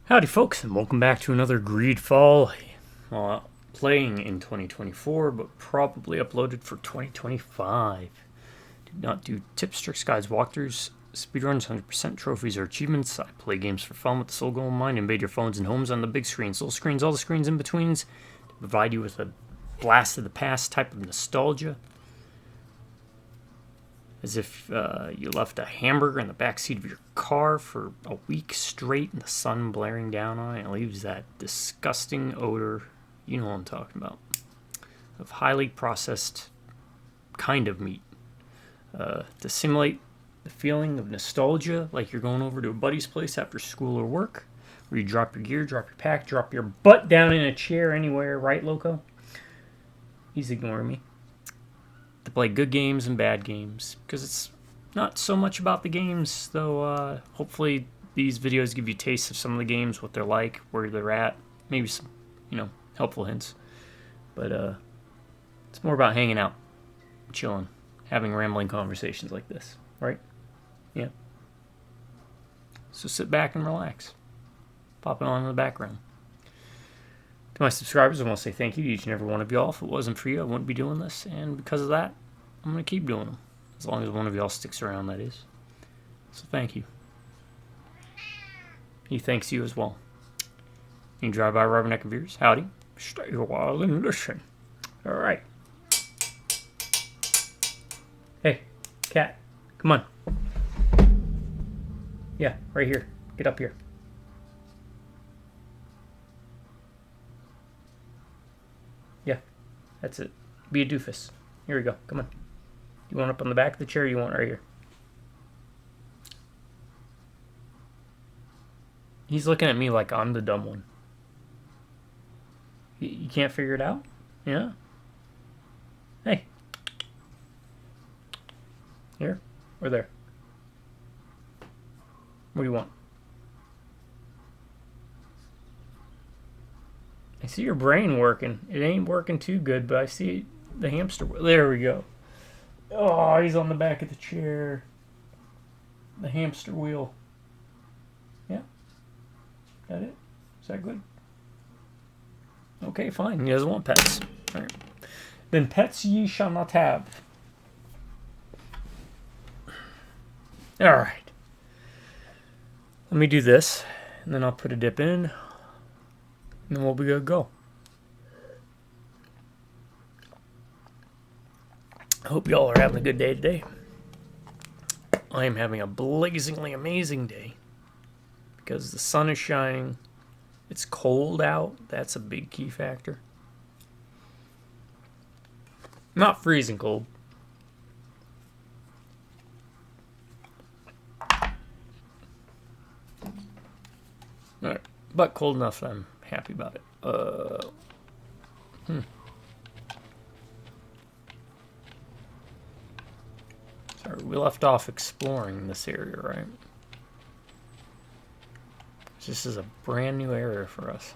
Howdy folks, and welcome back to another GreedFall. Playing in 2024, but probably uploaded for 2025. Do not do tips, tricks, guides, walkthroughs, speedruns, 100% trophies, or achievements. I play games for fun with the sole goal in mind. Invade your phones and homes on the big screens, little screens, all the screens in betweens, to provide you with a blast of the past type of nostalgia. As if you left a hamburger in the backseat of your car for a week straight and the sun blaring down on it. It leaves that disgusting odor, you know what I'm talking about, of highly processed kind of meat. To simulate the feeling of nostalgia, like you're going over to a buddy's place after school or work, where you drop your gear, drop your pack, drop your butt down in a chair anywhere, right, Loco? He's ignoring me. To play good games and bad games, because it's not so much about the games, though. Hopefully these videos give you tastes of some of the games, what they're like, where they're at, maybe some, helpful hints. But it's more about hanging out, chilling, having rambling conversations like this, right? Yeah. So sit back and relax. Pop it on in the background. To my subscribers, I want to say thank you to each and every one of y'all. If it wasn't for you, I wouldn't be doing this, and because of that, I'm going to keep doing them. As long as one of y'all sticks around, that is. So thank you. He thanks you as well. You drive by Rubberneck and Beers? Howdy. Stay a while and listen. Alright. Hey, cat. Come on. Yeah, right here. Get up here. Yeah, that's it. Be a doofus. Here we go. Come on. You want up on the back of the chair, or you want right here? He's looking at me like I'm the dumb one. You can't figure it out? Yeah? Hey. Here? Or there? What do you want? I see your brain working. It ain't working too good, but I see the hamster. There we go. Oh, he's on the back of the chair. The hamster wheel. Yeah. That it? Is that good? Okay, fine. He doesn't want pets. All right. Then pets ye shall not have. All right. Let me do this, and then I'll put a dip in, and then we'll be good to go. I hope y'all are having a good day today. I am having a blazingly amazing day because the sun is shining. It's cold out. That's a big key factor. Not freezing cold. Alright, but cold enough that I'm happy about it. Sorry, we left off exploring this area, right? This is a brand new area for us.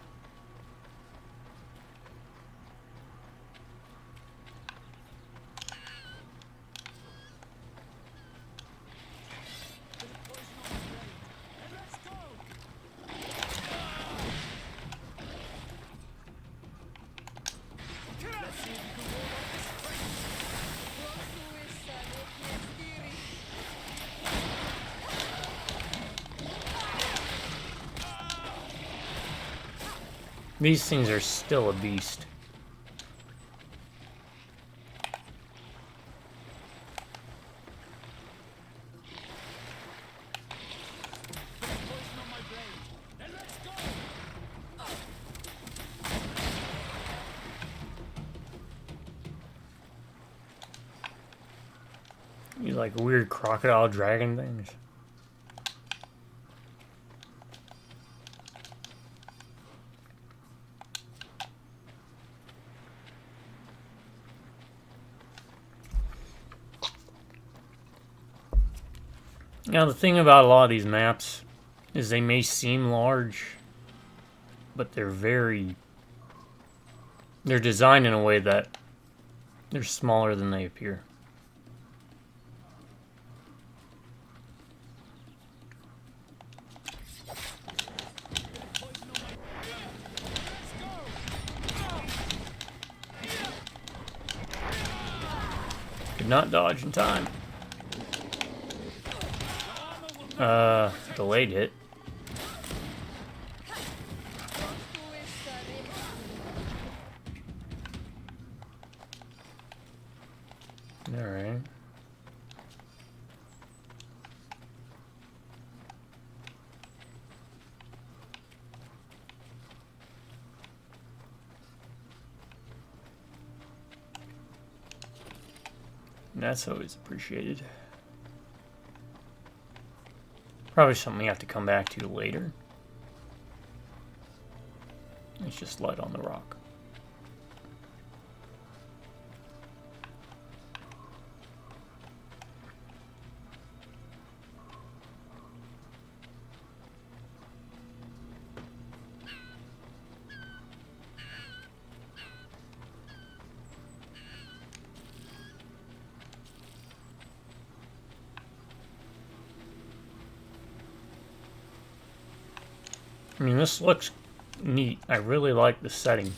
These things are still a beast. These like weird crocodile dragon things. Now the thing about a lot of these maps is they may seem large, but they're designed in a way that they're smaller than they appear. not dodge in time. Delayed hit. Alright. That's always appreciated. Probably something you have to come back to later. It's just light on the rock. I mean, this looks neat. I really like the setting.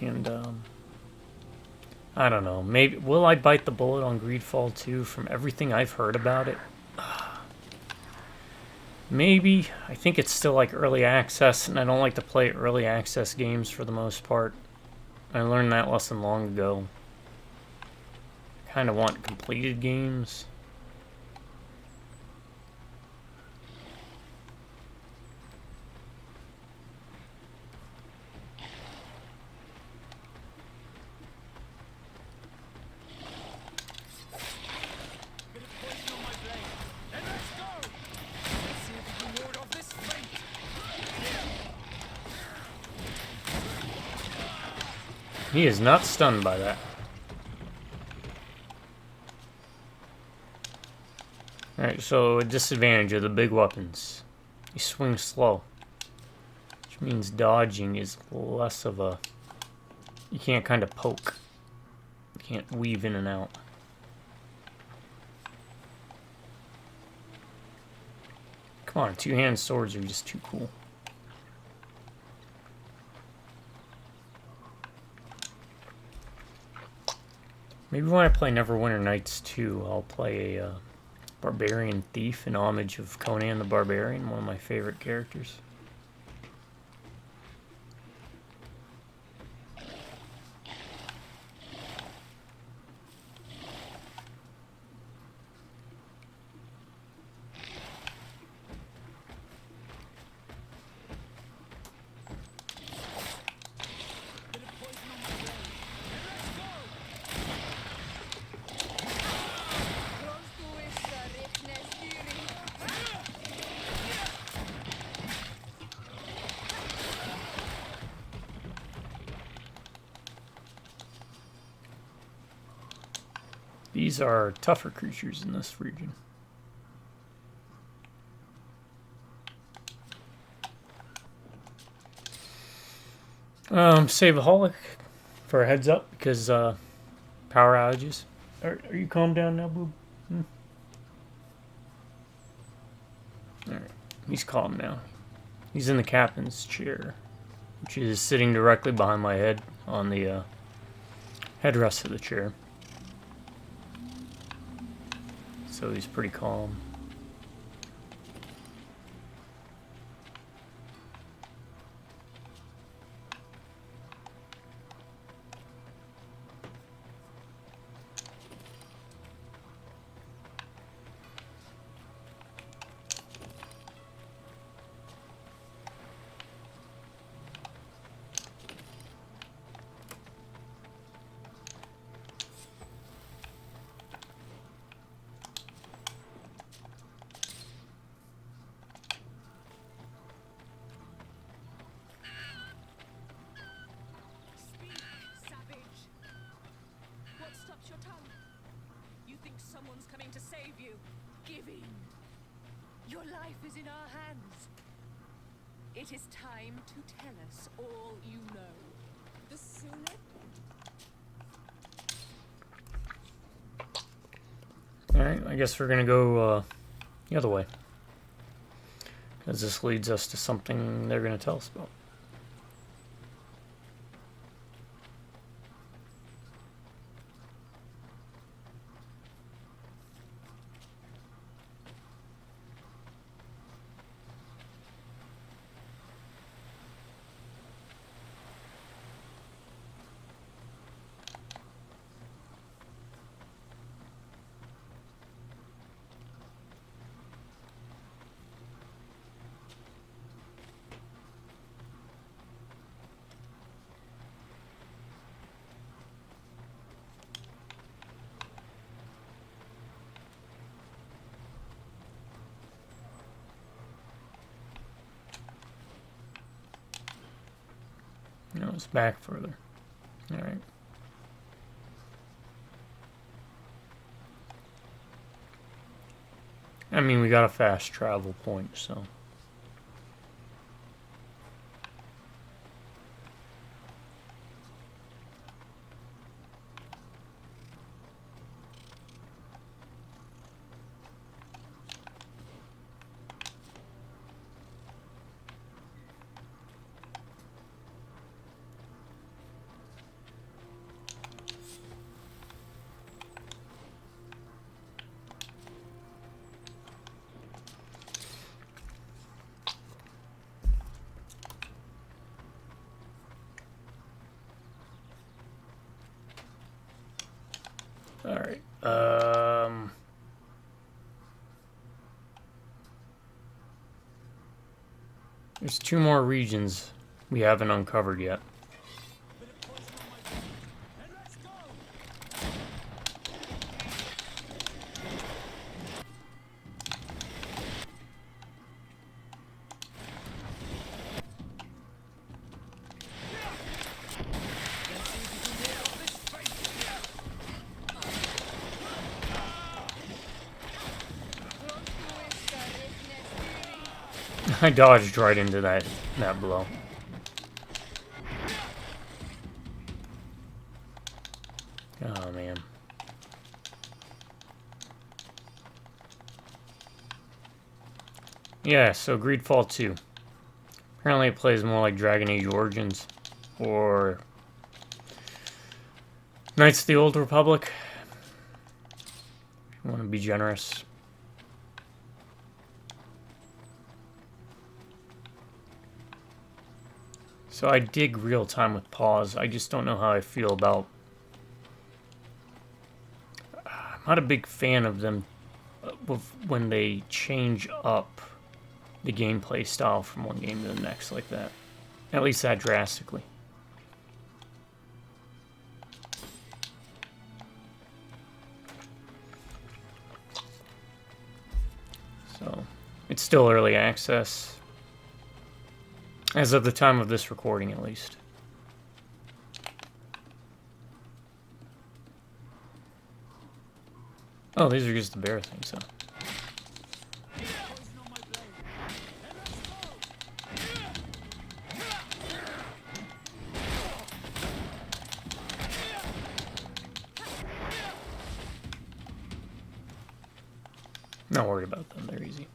And, I don't know. Maybe, will I bite the bullet on GreedFall 2 from everything I've heard about it? Maybe. I think it's still like early access, and I don't like to play early access games for the most part. I learned that lesson long ago. Kind of want completed games. He is not stunned by that. Alright, so a disadvantage of the big weapons. You swing slow. Which means dodging is less of a... You can't kind of poke. You can't weave in and out. Come on, two-hand swords are just too cool. Maybe when I play Neverwinter Nights 2, I'll play a Barbarian Thief in homage of Conan the Barbarian, one of my favorite characters. These are tougher creatures in this region. Save a holic for a heads up because power outages. Are you calmed down now, boob? Alright, he's calm now. He's in the captain's chair, which is sitting directly behind my head on the headrest of the chair. So he's pretty calm. Someone's coming to save you. Give in. Your life is in our hands. It is time to tell us all you know. The sooner... Alright, I guess we're gonna go the other way. Because this leads us to something they're gonna tell us about. it's back further. Alright. I mean, we got a fast travel point, so... Alright, there's 2 more regions we haven't uncovered yet. I dodged right into that blow. Oh man. Yeah, so GreedFall 2. Apparently it plays more like Dragon Age Origins or Knights of the Old Republic. If you want to be generous. So I dig real time with pause. I just don't know how I feel about... I'm not a big fan of them when they change up the gameplay style from one game to the next like that. At least that drastically. So, it's still early access. As of the time of this recording, at least. Oh, these are just the bear things, huh? Not worried about them, they're easy.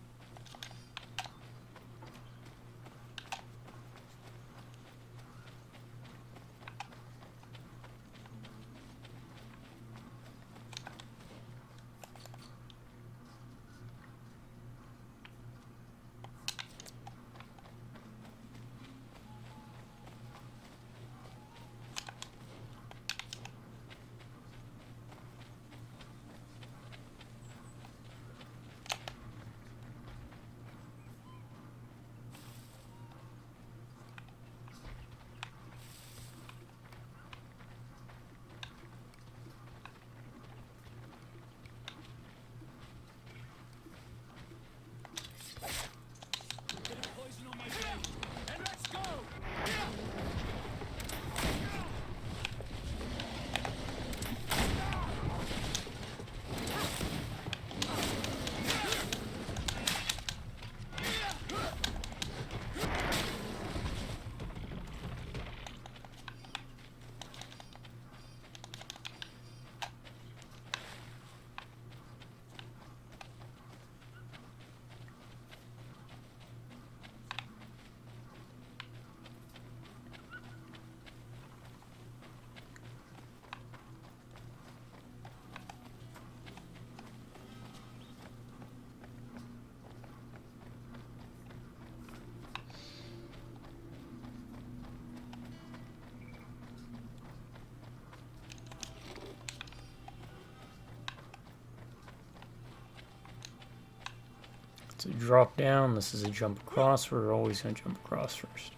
It's a drop down, this is a jump across. We're always going to jump across first.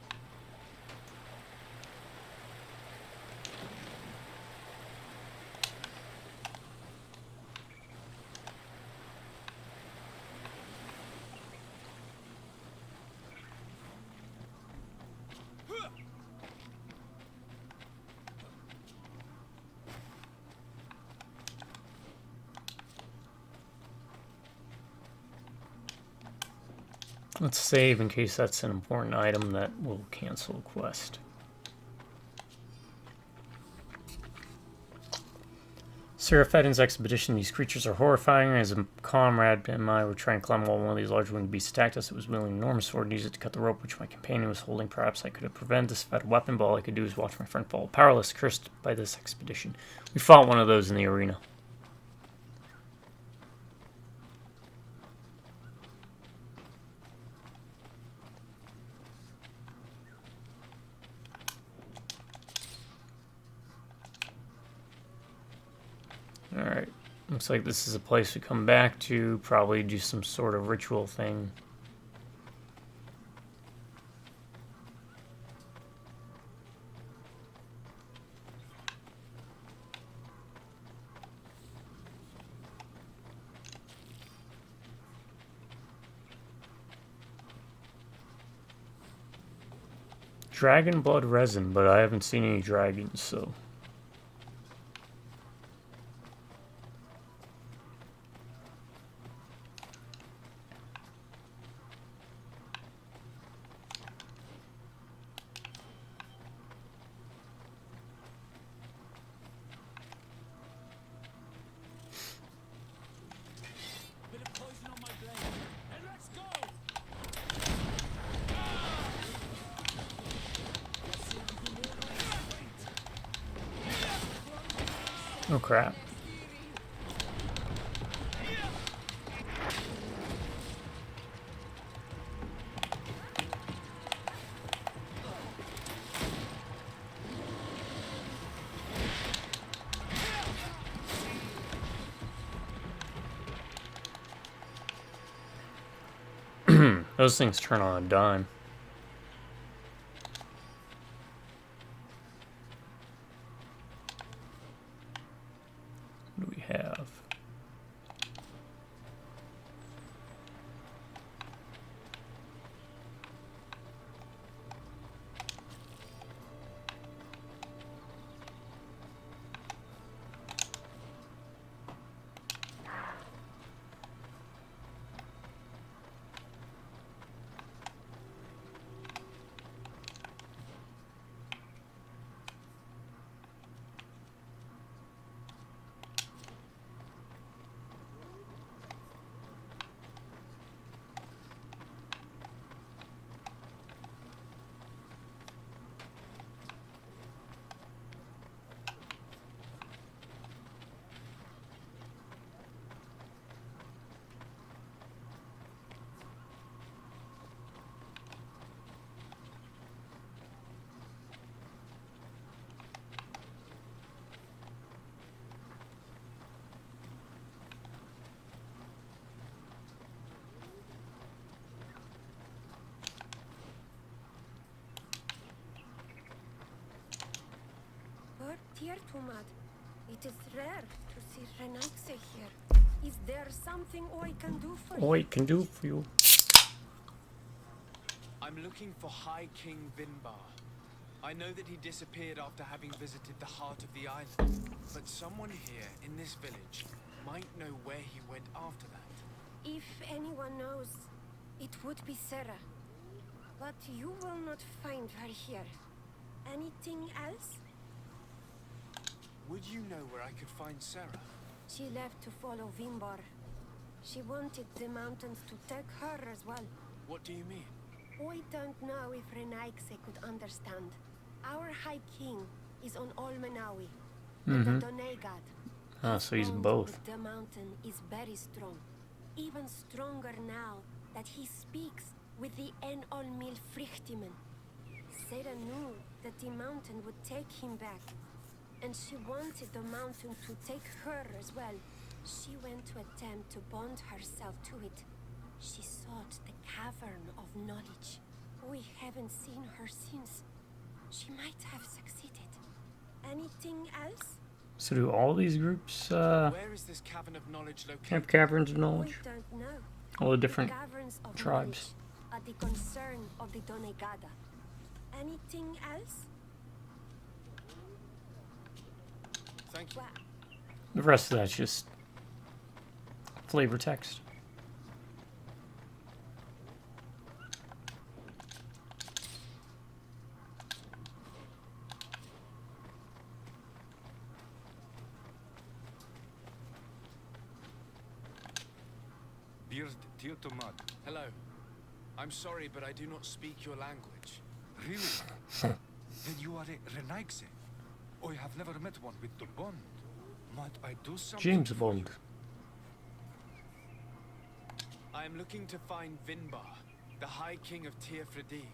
Let's save in case that's an important item that will cancel a quest. Sarah Fedden's expedition. These creatures are horrifying. As a comrade and I were trying to climb while one of these large winged beasts attacked us, it was wielding an enormous sword and used it to cut the rope which my companion was holding. Perhaps I could have prevented this if I had a weapon, but all I could do was watch my friend fall powerless, cursed by this expedition. We fought one of those in the arena. Alright, looks like this is a place we come back to, probably do some sort of ritual thing. Dragon blood resin, but I haven't seen any dragons, so... Oh crap. Those things turn on a dime. What do we have? It is rare to see Renaxe here. Is there something I can do for you? I can do for you. I'm looking for High King Vinbarr. I know that he disappeared after having visited the heart of the island, but someone here in this village might know where he went after that. If anyone knows, it would be Sarah. But you will not find her here. Anything else? Would you know where I could find Sarah? She left to follow Vinbarr. She wanted the mountains to take her as well. What do you mean? I don't know if Renaxe could understand. Our High King is on Olmenawi, the Donegad. Ah, so he's Bond both. with the mountain is very strong. Even stronger now that he speaks with the En-Olmil Frichtimen. Sarah knew that the mountain would take him back. And she wanted the mountain to take her as well. She went to attempt to bond herself to it. She sought the cavern of knowledge. We haven't seen her since. She might have succeeded. Anything else? So do all these groups Where is this cavern of knowledge located? have caverns of knowledge? We don't know. All the different Caverns of tribes. knowledge are the concern of the Donegada. Anything else? Thank you. Well, The rest of that's just flavor text. Beard Tirtomad. Hello. I'm sorry, but I do not speak your language. Really? Then you are a Renaigse. I have never met one with the bond. Might I do something? James for Bond. you? I am looking to find Vinbarr, the High King of Tirfredi,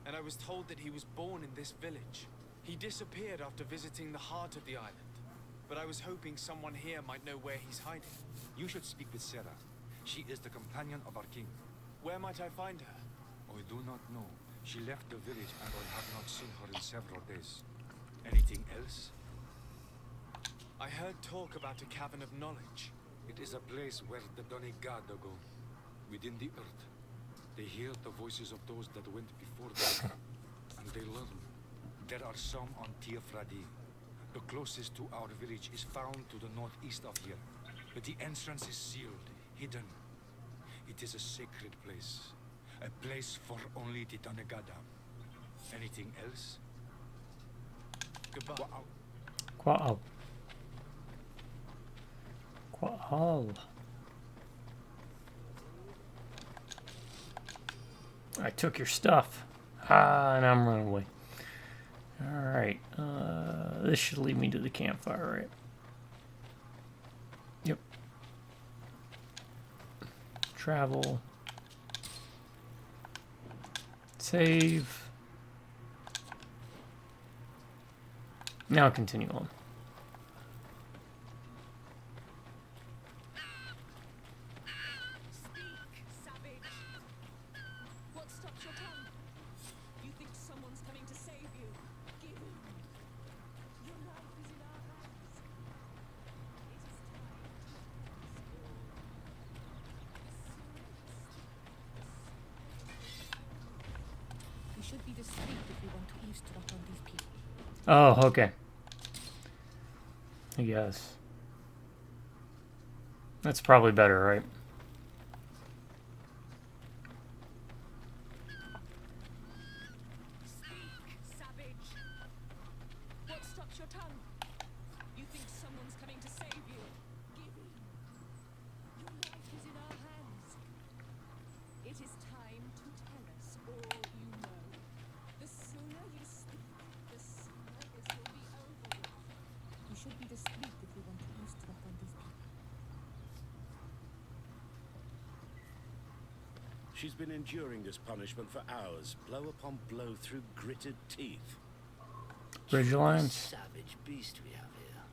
and I was told that he was born in this village. He disappeared after visiting the heart of the island, but I was hoping someone here might know where he's hiding. You should speak with Sarah. She is the companion of our king. Where might I find her? I do not know. She left the village and I have not seen her in several days. Anything else? I heard talk about a cavern of knowledge. It is a place where the Donegada go. Within the earth. They hear the voices of those that went before them. And they learn. There are some on Tirfradi. The closest to our village is found to the northeast of here. But the entrance is sealed, hidden. It is a sacred place. A place for only the Donegada. Anything else? Goodbye. Qual. Qual. I took your stuff. And I'm running away. Alright. This should lead me to the campfire, right? Yep. Travel. Save. Now continue on. Speak, savage. What stops your tongue? You think someone's coming to save you? Give in. Your life is in our hands. It is time. We should be discreet if we want to eavesdrop on these people. Oh, okay. I guess. That's probably better, right? Speak, savage. What stops your tongue? You think someone's coming to save you? Give in. Your life is in our hands. It is time to tell us all you know. The sooner you speak, the sooner this will be over with. We should be discreet if we want to eavesdrop on these people. She's been enduring this punishment for hours, blow upon blow through gritted teeth. Bridge Alliance. Savage beast we have here.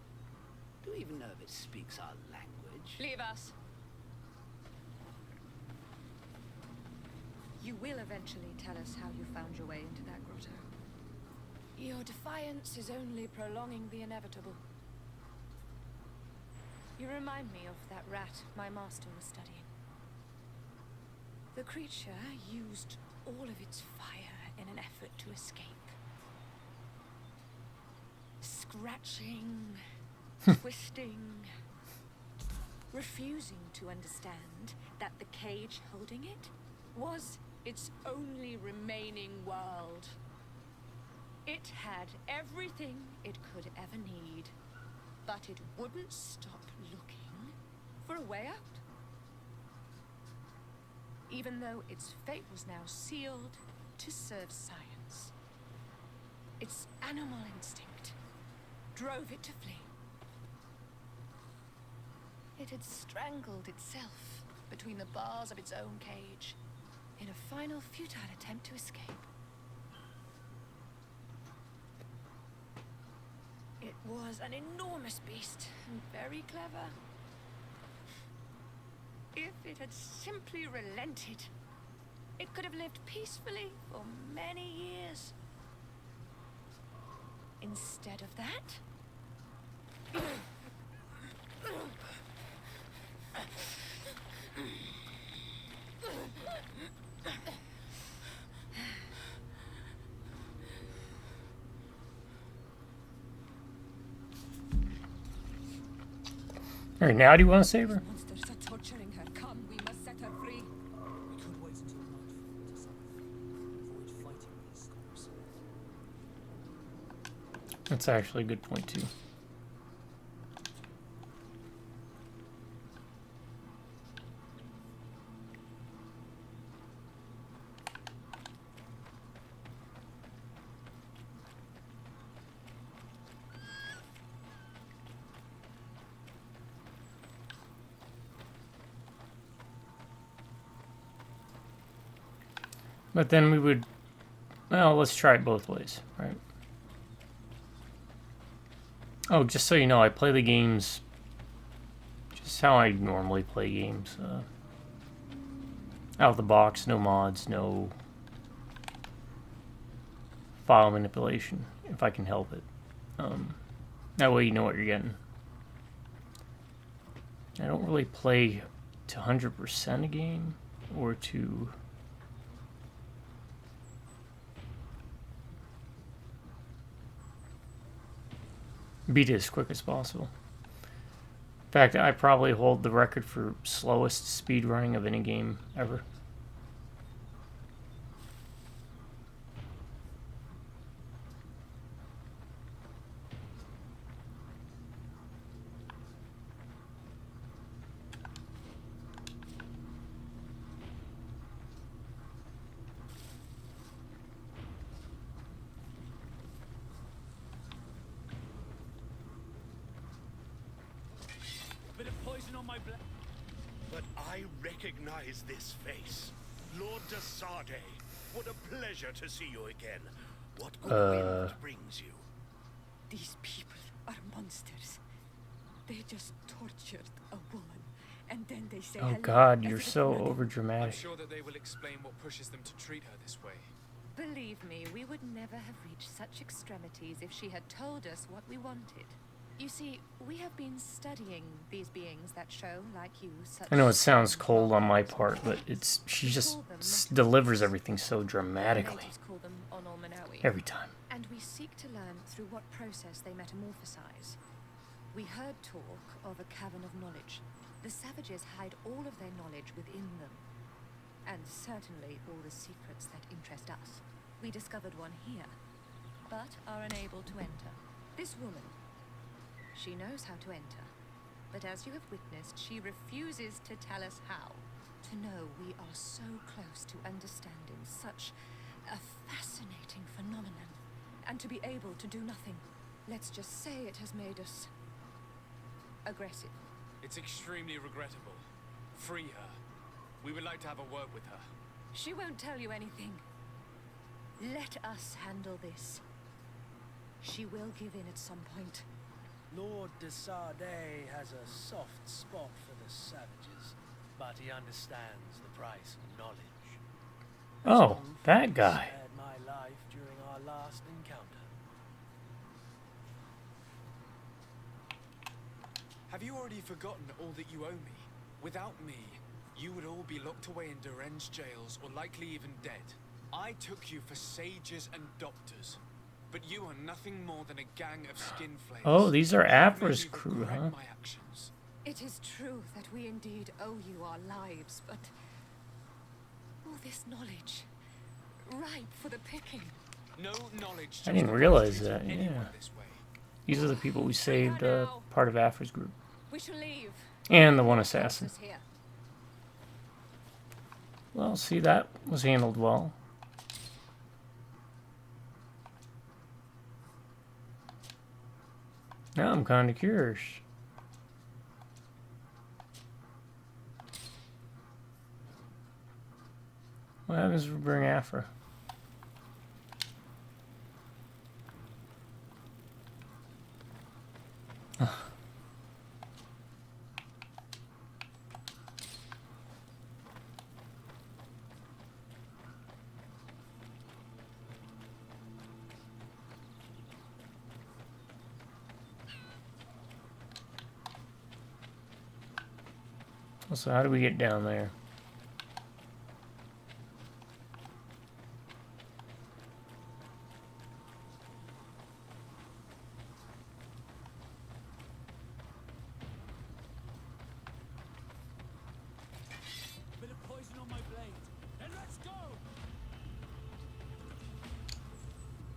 Do we even know if it speaks our language? Leave us. You will eventually tell us how you found your way into that grotto. Your defiance is only prolonging the inevitable. You remind me of that rat my master was studying. The creature used all of its fire in an effort to escape. Scratching, twisting, refusing to understand that the cage holding it was its only remaining world. It had everything it could ever need, but it wouldn't stop looking for a way out. Even though its fate was now sealed to serve science. Its animal instinct drove it to flee. It had strangled itself between the bars of its own cage in a final futile attempt to escape. It was an enormous beast and very clever. If it had simply relented, it could have lived peacefully for many years. Instead of that, All right, now do you want to save her? monsters are torturing her. Come, we must set her free. We could wait until nightfall to avoid fighting these storms. That's actually a good point, too. But then we would... Well, let's try it both ways, right? Oh, just so you know, I play the games just how I normally play games. Out of the box, no mods, no file manipulation, if I can help it. That way you know what you're getting. I don't really play to 100% a game, or to... beat it as quick as possible. In fact, I probably hold the record for slowest speed running of any game ever. Bit of poison on my blood. But I recognize this face. Lord de Sardet. What a pleasure to see you again. What good wind brings you? These people are monsters. They just tortured a woman, and then they say Oh hello God, as you're if it's so nothing. I'm overdramatic. sure that they will explain what pushes them to treat her this way. Believe me, we would never have reached such extremities if she had told us what we wanted. You see, we have been studying these beings that show, like you, such... I know it sounds cold on my part, but it's she just delivers everything so dramatically Natives call them Onolmanawi. every time. And we seek to learn through what process they metamorphosize. We heard talk of a cavern of knowledge. The savages hide all of their knowledge within them. And certainly all the secrets that interest us. We discovered one here, but are unable to enter. This woman, she knows how to enter. But as you have witnessed, she refuses to tell us how. To know we are so close to understanding such a fascinating phenomenon. And to be able to do nothing. Let's just say it has made us aggressive. It's extremely regrettable. Free her. We would like to have a word with her. She won't tell you anything. Let us handle this. She will give in at some point. Lord de Sardet has a soft spot for the savages, but he understands the price of knowledge. Oh, that guy. Spared my life during our last encounter. Have you already forgotten all that you owe me? Without me, you would all be locked away in deranged jails or likely even dead. I took you for sages and doctors, but you are nothing more than a gang of skinflakes. Oh, these are What made Avra's you crew, regret huh? my actions? It is true that we indeed owe you our lives, but all this knowledge, ripe for the picking. No knowledge. I didn't justifies realize treating that, anyone yeah. this way. These are the people who saved part of Afra's group. We shall leave. And the one assassin. Us here. Well, see, that was handled well. Now I'm kind of curious. What happens if we bring Afra? So how do we get down there? Bit of poison on my blade. And let's go!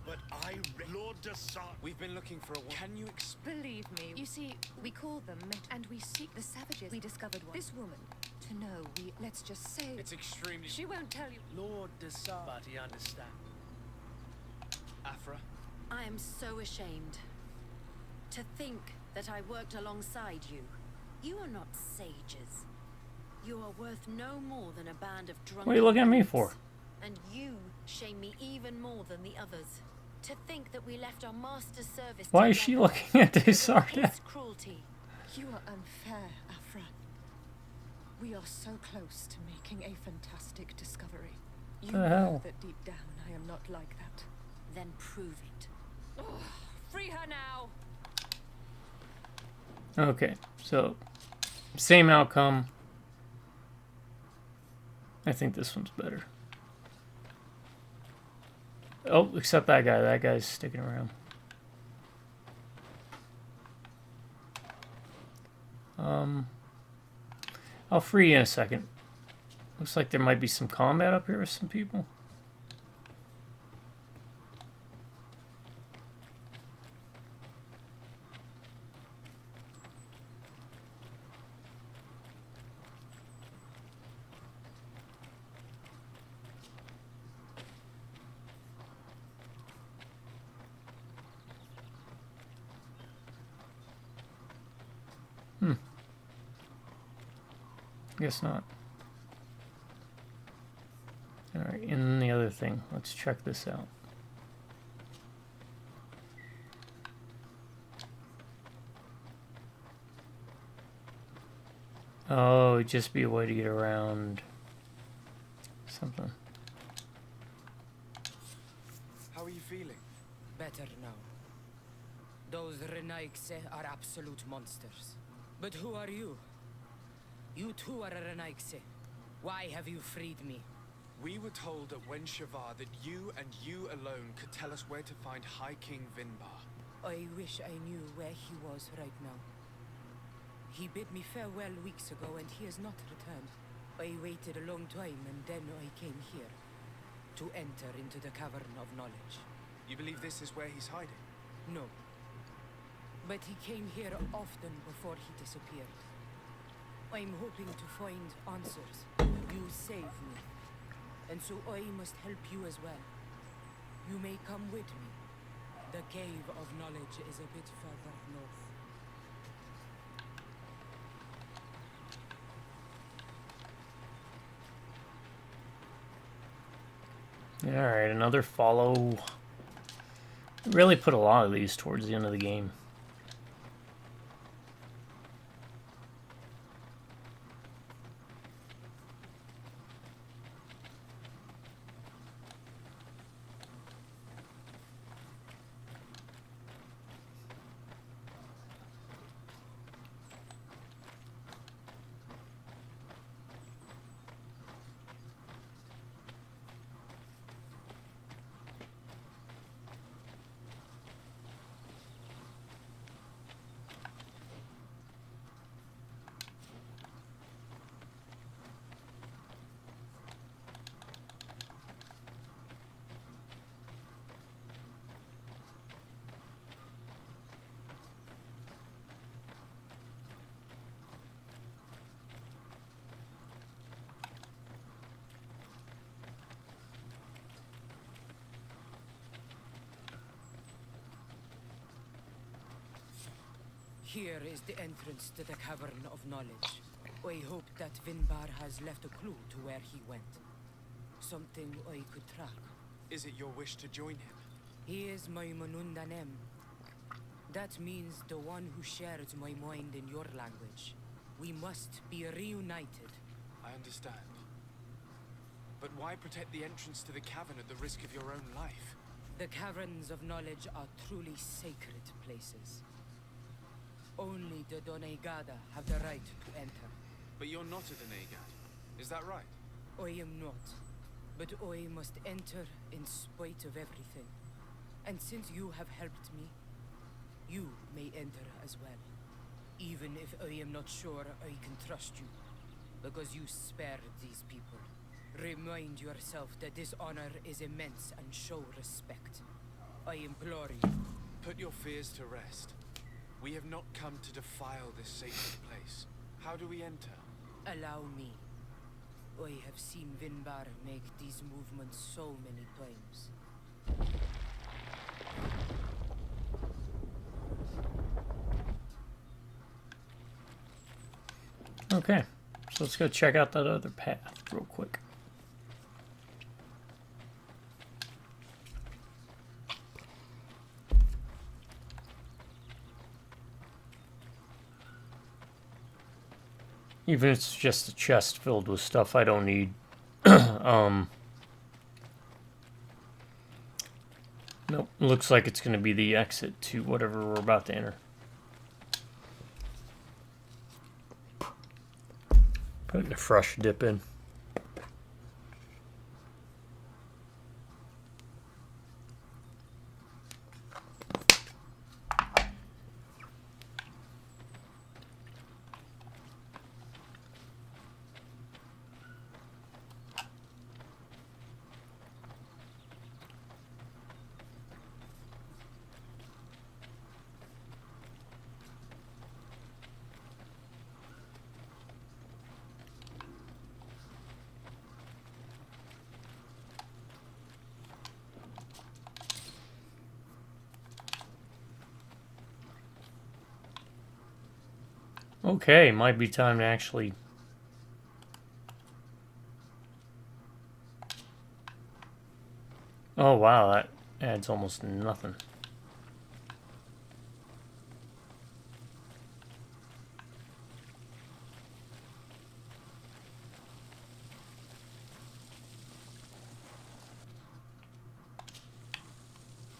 But Lord de Sardet. We've been looking for a while. Can you Believe me, you see, we call them and we seek the savages. We discovered one. This woman, to know, let's just say... It's extremely... She won't tell you. Lord de Sardet, but he understands. Afra? I am so ashamed. To think that I worked alongside you. You are not sages. You are worth no more than a band of drunken... What are you looking at me for? And you shame me even more than the others. To think that we left our master's service Why is she looking at this his cruelty. You are unfair, Afra. We are so close to making a fantastic discovery. You know that deep down I am not like that. Then prove it. Oh, free her now! Okay, so same outcome. I think this one's better. Oh, except that guy. That guy's sticking around. I'll free you in a second. Looks like there might be some combat up here with some people. Guess not. Alright, and the other thing. Let's check this out. Oh, it'd just be a way to get around something. How are you feeling? Better now. Those Renaigse are absolute monsters. But who are you? You too are a Renaigse. Why have you freed me? We were told at Wen Shavar that you and you alone could tell us where to find High King Vinbarr. I wish I knew where he was right now. He bid me farewell weeks ago and he has not returned. I waited a long time and then I came here. To enter into the Cavern of Knowledge. You believe this is where he's hiding? No. But he came here often before he disappeared. I'm hoping to find answers. You saved me. And so I must help you as well. You may come with me. The Cave of Knowledge is a bit further north. Alright, another follow. Really put a lot of these towards the end of the game. Here is the entrance to the Cavern of Knowledge. I hope that Vinbarr has left a clue to where he went. Something I could track. Is it your wish to join him? He is my Manundanem. That means the one who shares my mind in your language. We must be reunited. I understand. But why protect the entrance to the cavern at the risk of your own life? The Caverns of Knowledge are truly sacred places. Only the Doneigada have the right to enter. But you're not a Doneigad, is that right? I am not. But I must enter in spite of everything. And since you have helped me, you may enter as well. Even if I am not sure I can trust you. Because you spared these people. Remind yourself that this honor is immense and show respect. I implore you. Put your fears to rest. We have not come to defile this sacred place. How do we enter? Allow me. I have seen Vinbarr make these movements so many times. Okay, so let's go check out that other path real quick. Even if it's just a chest filled with stuff I don't need. Nope, looks like it's going to be the exit to whatever we're about to enter. Putting a fresh dip in. Okay, might be time to actually... Oh wow, that adds almost nothing.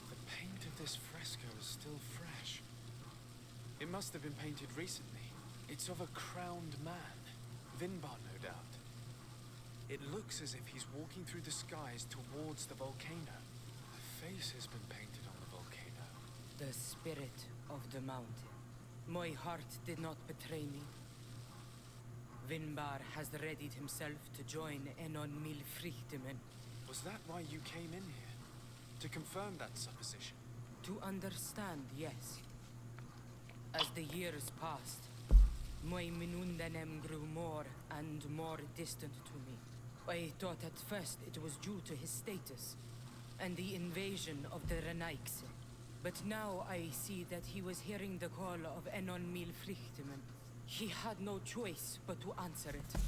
The paint of this fresco is still fresh. It must have been painted recently. It's of a crowned man. Vinbarr, no doubt. It looks as if he's walking through the skies towards the volcano. A face has been painted on the volcano. The spirit of the mountain. My heart did not betray me. Vinbarr has readied himself to join Enon Milfrichtemen. Was that why you came in here? To confirm that supposition? To understand, yes. As the years passed, my Minundanem grew more and more distant to me. I thought at first it was due to his status and the invasion of the Renaigse. But now I see that he was hearing the call of Enon Milfrichtemen. He had no choice but to answer it.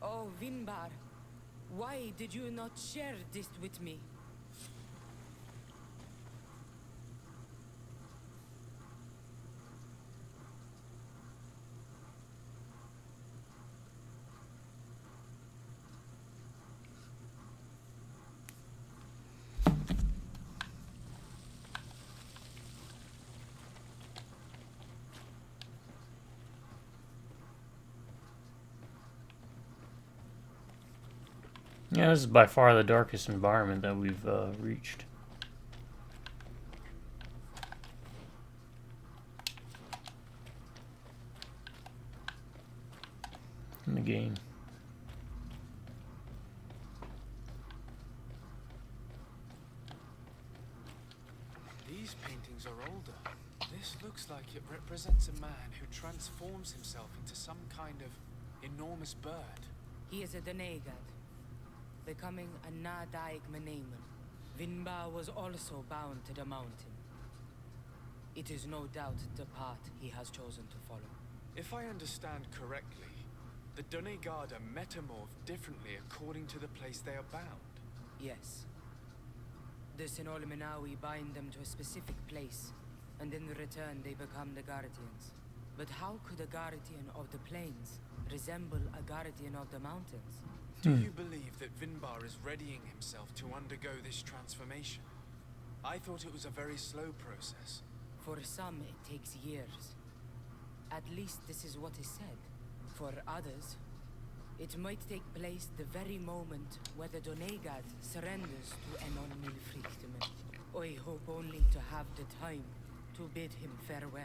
Oh, Vinbarr, why did you not share this with me? Yeah, this is by far the darkest environment that we've reached in the game. These paintings are older. This looks like it represents a man who transforms himself into some kind of enormous bird. He is a Denegad, becoming a Nadaig Menemen. Vinbarr was also bound to the mountain. It is no doubt the path he has chosen to follow. If I understand correctly, the Donegard are metamorphed differently according to the place they are bound. Yes. The Sinolminawi bind them to a specific place, and in return they become the Guardians. But how could a Guardian of the Plains resemble a Guardian of the Mountains? Do you believe that Vinbarr is readying himself to undergo this transformation? I thought it was a very slow process. For some, it takes years. At least this is what is said. For others, it might take place the very moment where the Donegad surrenders to Enon Milfrichtemen. I hope only to have the time to bid him farewell.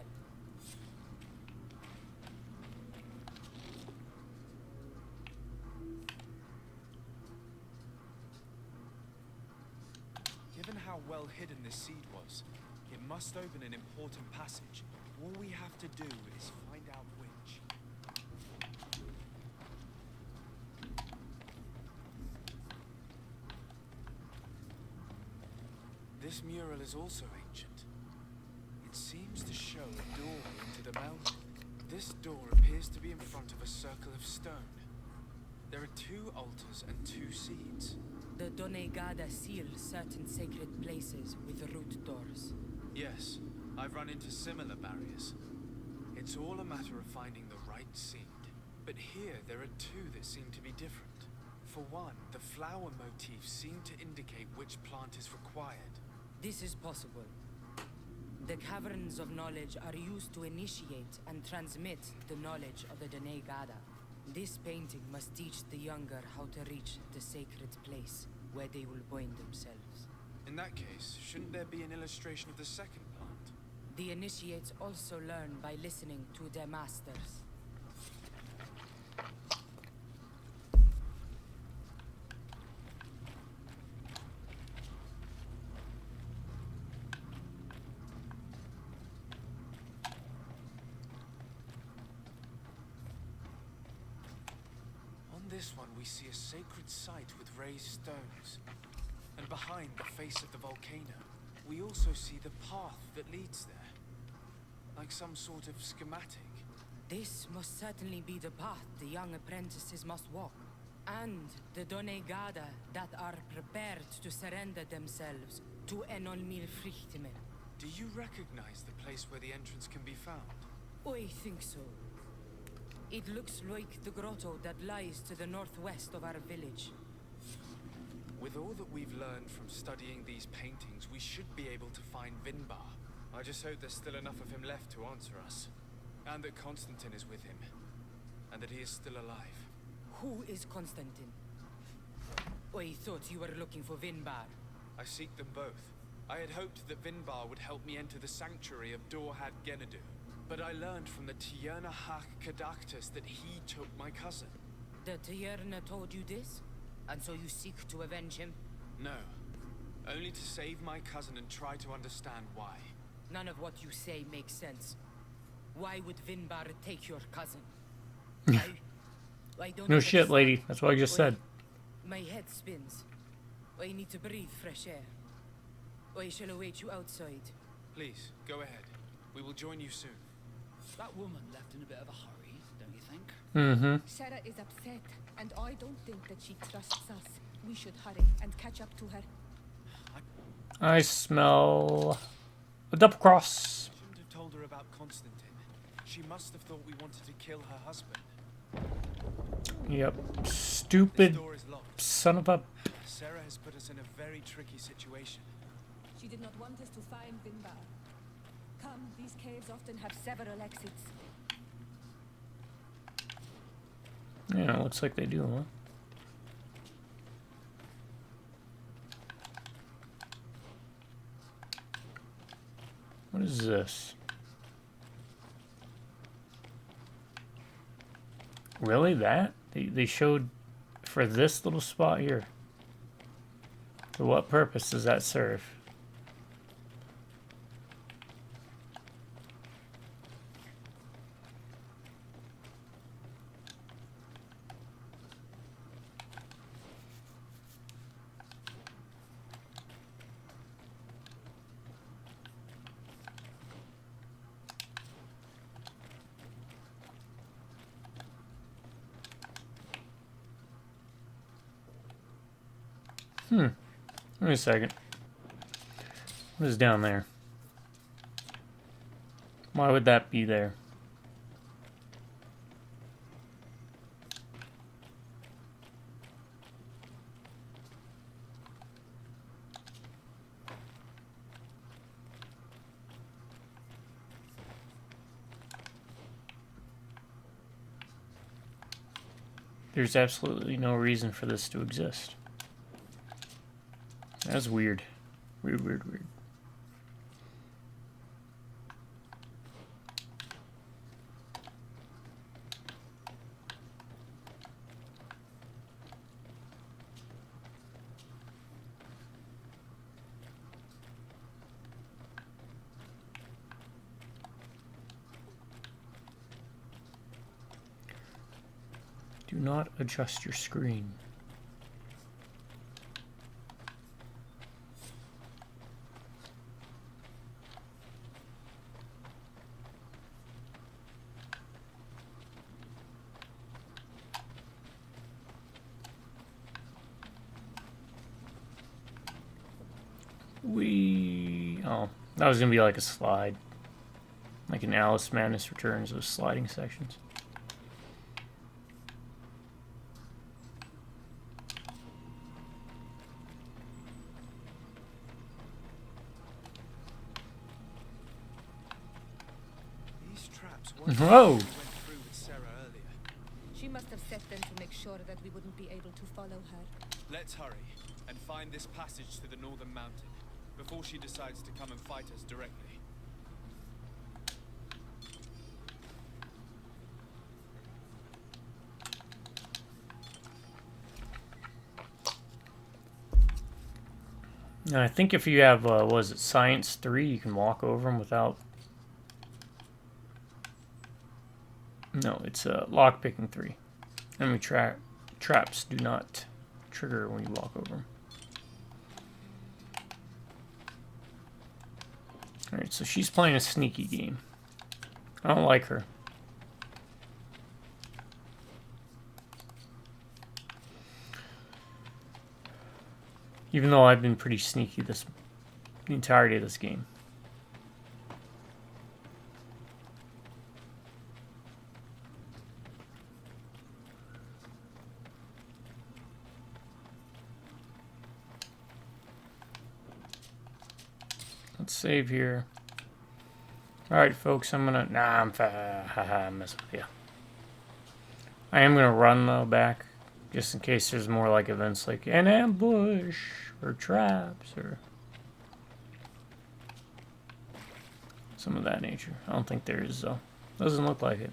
Given how well hidden this seed was, it must open an important passage. All we have to do is find out which. This mural is also ancient. It seems to show a door into the mountain. This door appears to be in front of a circle of stone. There are 2 altars and 2 seeds. The Donegada seal certain sacred places with root doors. Yes, I've run into similar barriers. It's all a matter of finding the right seed. But here, there are two that seem to be different. For one, the flower motifs seem to indicate which plant is required. This is possible. The caverns of knowledge are used to initiate and transmit the knowledge of the Dene Gada. This painting must teach the younger how to reach the sacred place, where they will bind themselves. In that case, shouldn't there be an illustration of the second plant? The initiates also learn by listening to their masters. On this one, we see a sacred site with raised stones. And behind the face of the volcano, we also see the path that leads there. Like some sort of schematic. This must certainly be the path the young apprentices must walk. And the Done Gada that are prepared to surrender themselves to Enolmir Frichtimen. Do you recognize the place where the entrance can be found? I think so. It looks like the grotto that lies to the northwest of our village. With all that we've learned from studying these paintings, we should be able to find Vinbarr. I just hope there's still enough of him left to answer us. And that Constantine is with him. And that he is still alive. Who is Constantine? I thought you were looking for Vinbarr. I seek them both. I had hoped that Vinbarr would help me enter the sanctuary of Dorhad Genadu. But I learned from the Tierna Hak Kadactus that he took my cousin. The Tierna told you this? And so you seek to avenge him? No. Only to save my cousin and try to understand why. None of what you say makes sense. Why would Vinbarr take your cousin? I don't No know shit, lady. That's what I just said. My head spins. I need to breathe fresh air. I shall await you outside. Please, go ahead. We will join you soon. That woman left in a bit of a hurry, don't you think? Mm-hmm. Sarah is upset, and I don't think that she trusts us. We should hurry and catch up to her. I smell a double cross. Shouldn't have told her about Constantine. She must have thought we wanted to kill her husband. Yep. Stupid This door is locked. son of a... Sarah has put us in a very tricky situation. She did not want us to find Vinbarr. Come, these caves often have several exits. Yeah, looks like they do, huh? What is this? Really? That? They showed for this little spot here. For what purpose does that serve? Wait a second. What is down there? Why would that be there? There's absolutely no reason for this to exist. That's weird. Weird. Do not adjust your screen. Oh, that was gonna be like a slide. Like in Alice Madness Returns, those sliding sections. Whoa! Went through with Sarah earlier. She must have set them to make sure that we wouldn't be able to follow her. Let's hurry and find this passage to the northern mountain before she decides to come and fight us directly. And I think if you have, was it Science 3, you can walk over them without... No, it's lockpicking 3. Enemy traps do not trigger when you walk over them. Alright, so she's playing a sneaky game. I don't like her. Even though I've been pretty sneaky the entirety of this game. Let's save here. Alright, folks, I'm gonna... Nah, I'm messing with you. I am gonna run, though, back. Just in case there's more, like, events like an ambush, or traps, or... some of that nature. I don't think there is, though. Doesn't look like it.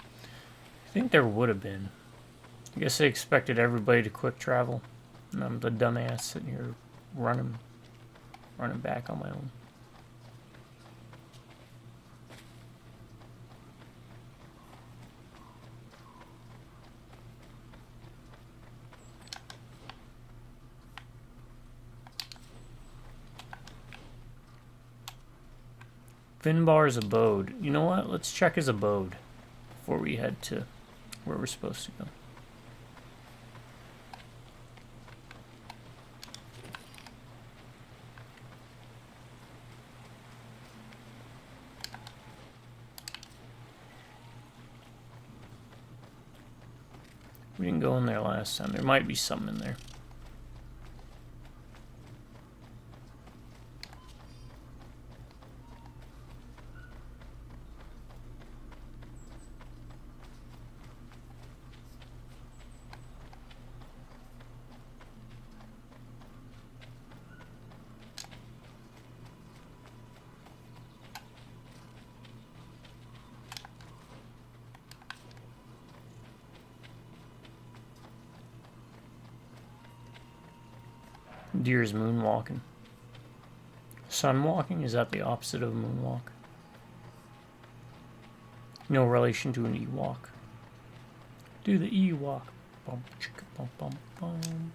I think there would have been. I guess they expected everybody to quick travel. And I'm the dumbass sitting here running back on my own. Vinbarr's abode. You know what? Let's check his abode before we head to where we're supposed to go. We didn't go in there last time. There might be something in there. Deer's moonwalking. Sunwalking? Is that the opposite of moonwalk? No relation to an Ewok. Do the Ewok. Bum, chicka, bum, bum, bum.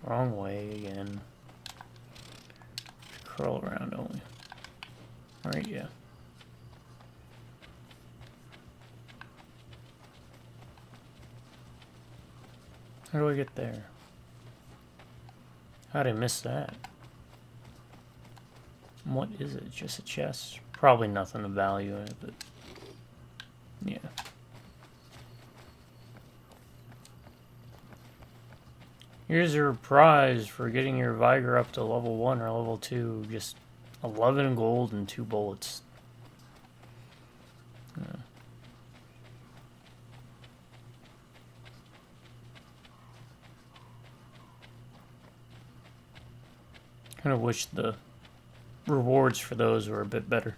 Wrong way again. Curl around only. Alright, yeah. How do I get there? How did I miss that? What is it? Just a chest? Probably nothing of value in it, but yeah. Here's your prize for getting your Vigor up to level 1 or level 2. Just 11 gold and 2 bullets. Yeah. Kind of wish the rewards for those were a bit better.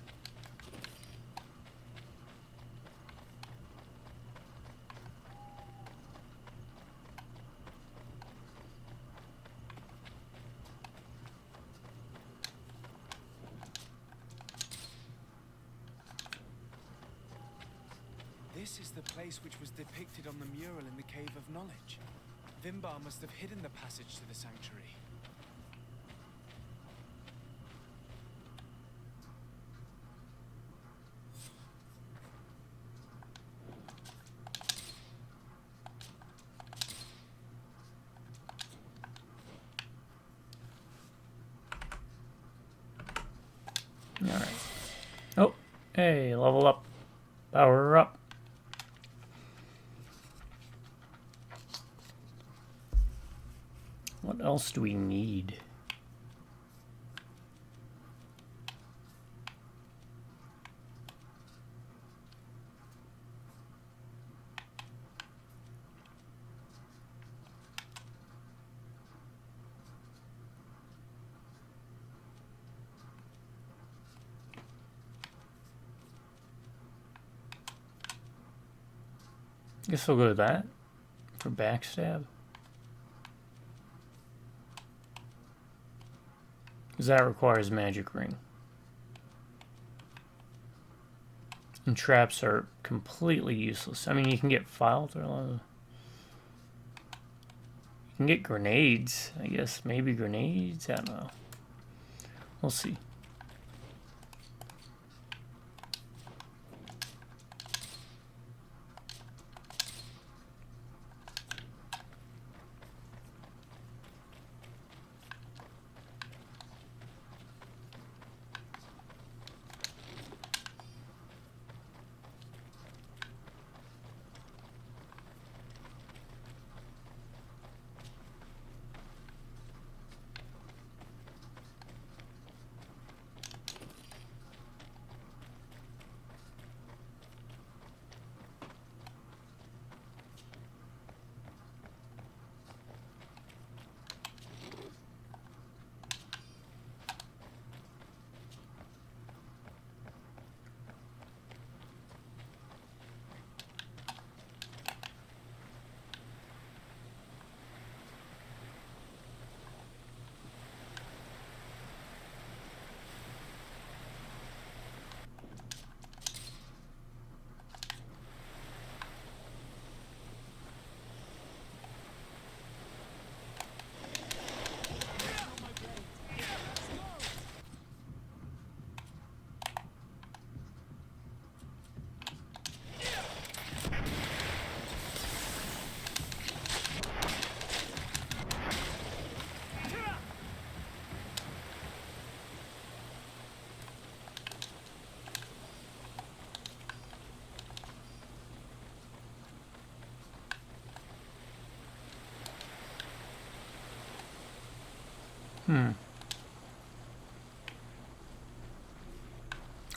This is the place which was depicted on the mural in the Cave of Knowledge. Vinbarr must have hidden the passage to the sanctuary. Alright. Oh, hey, level up. Power up. What else do we need? Guess we'll go with that for backstab. Because that requires magic ring. And traps are completely useless. I mean, you can get file thrower. You can get grenades, I guess. Maybe grenades? I don't know. We'll see.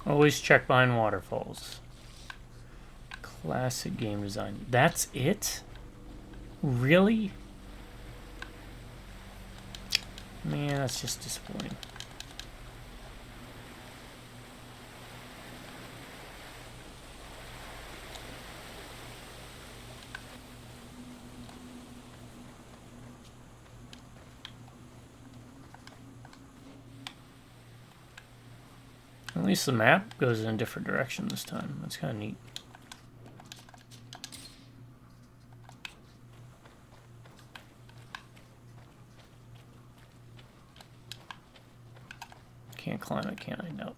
Always check behind waterfalls. Classic game design. That's it? Really? Man, that's just disappointing. At least the map goes in a different direction this time. That's kind of neat. Can't climb it, can I? No.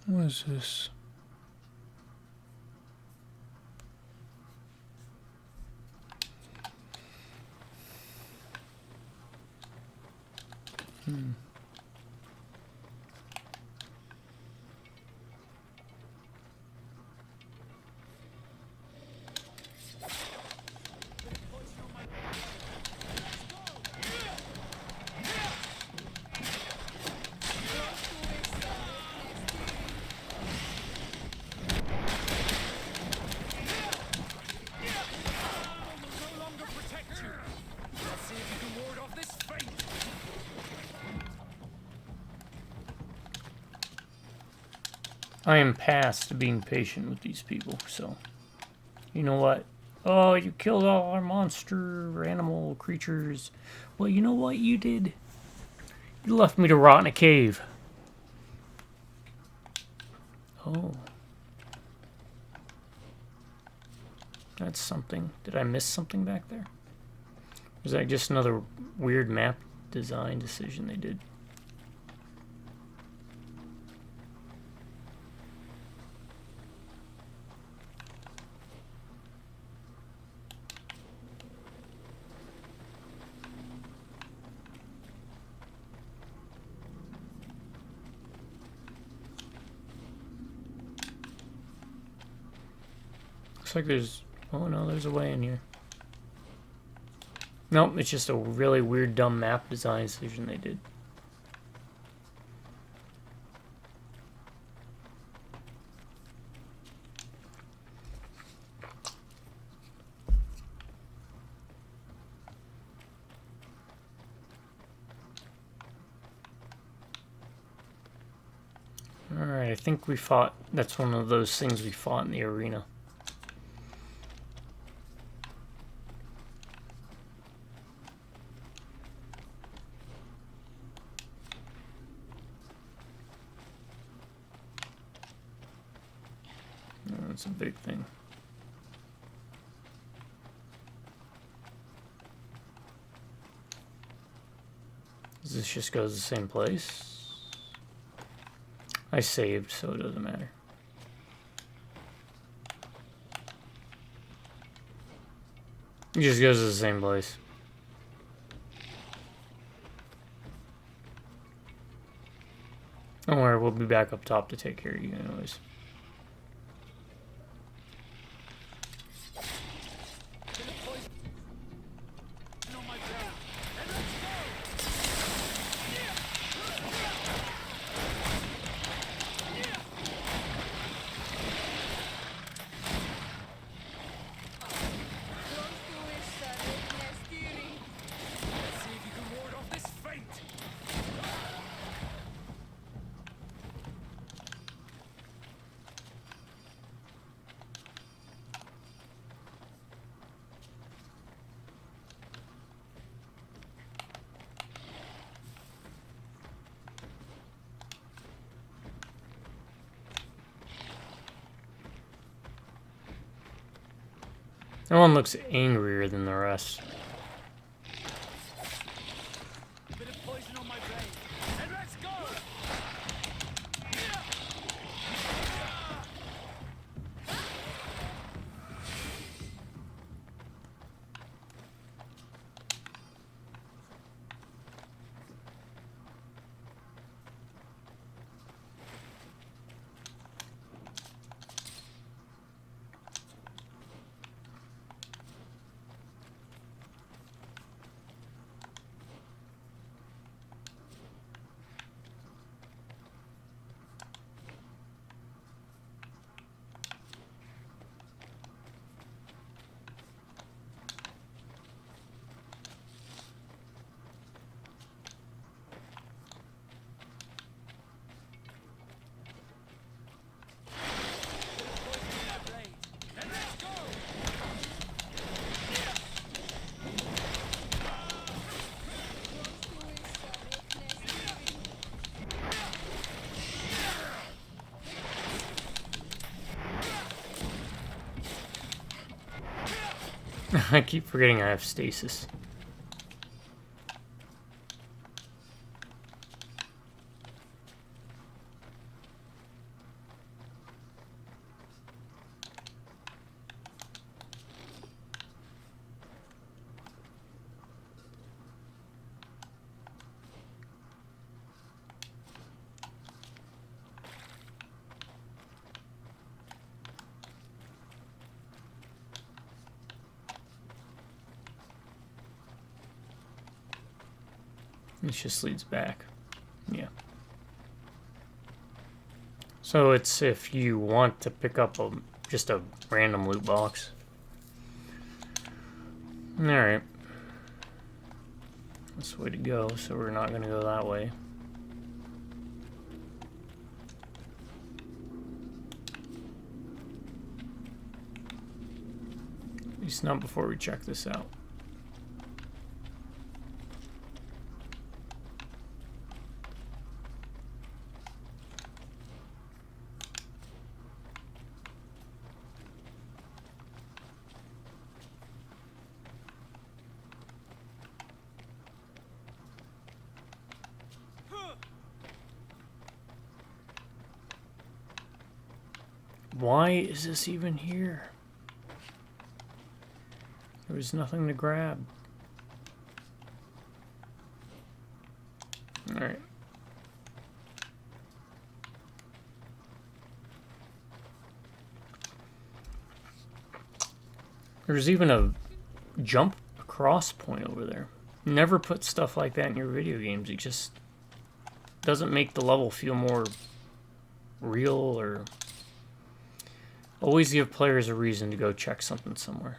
What is this? I am past being patient with these people, so you know what? Oh, you killed all our monster animal creatures. Well, you know what you did? You left me to rot in a cave. Oh. That's something. Did I miss something back there? Was that just another weird map design decision they did? Looks like there's... Oh no, there's a way in here. Nope, it's just a really weird, dumb map design decision they did. Alright, I think we fought... That's one of those things we fought in the arena. That's a big thing. Does this just go to the same place? I saved, so it doesn't matter. It just goes to the same place. Don't worry, we'll be back up top to take care of you anyways. That one looks angrier than the rest. Bit of poison on my brain. And let's go! I keep forgetting I have stasis. This just leads back. Yeah. So it's if you want to pick up just a random loot box. Alright. That's the way to go, so we're not going to go that way. At least not before we check this out. Why is this even here? There was nothing to grab. Alright. There's even a jump across point over there. Never put stuff like that in your video games. It just doesn't make the level feel more real, or always give players a reason to go check something somewhere.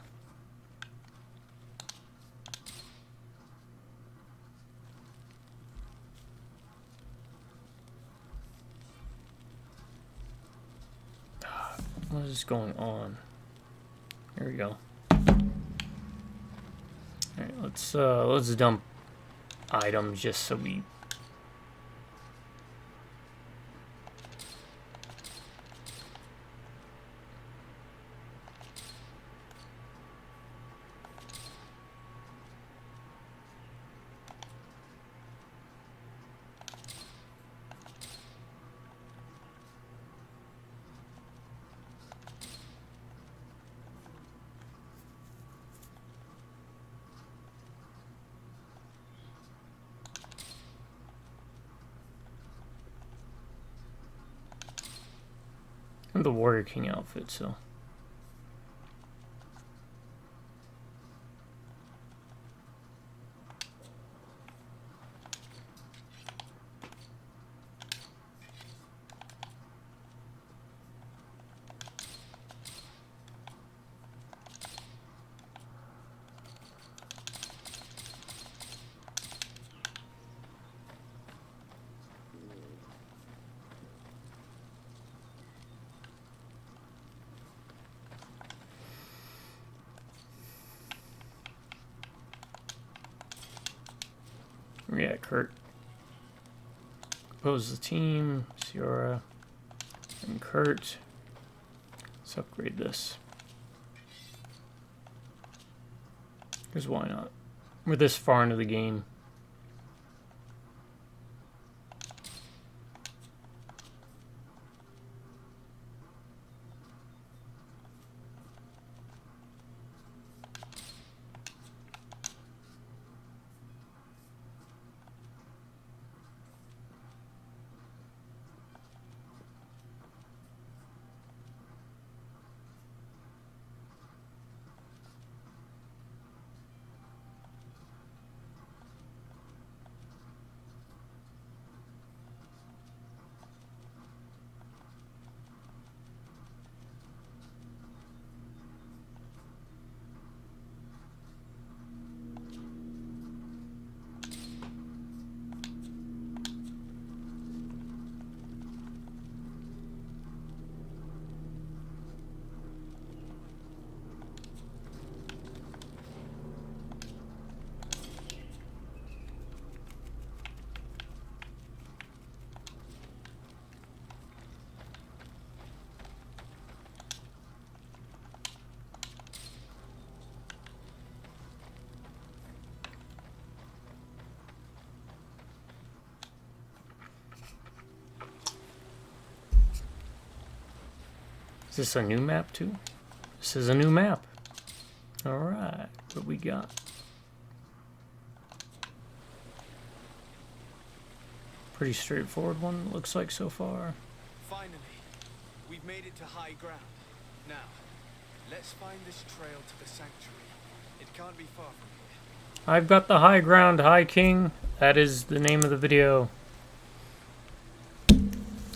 What is going on? Here we go. Alright, let's dump items just so we the Warrior King outfit, so yeah, Kurt. Compose the team, Ciara and Kurt. Let's upgrade this. Because why not? We're this far into the game. Is this a new map too? This is a new map. Alright, what we got? Pretty straightforward one, looks like so far. Finally, we've made it to high ground. Now, let's find this trail to the sanctuary. It can't be far from here. I've got the high ground, High King. that is the name of the video.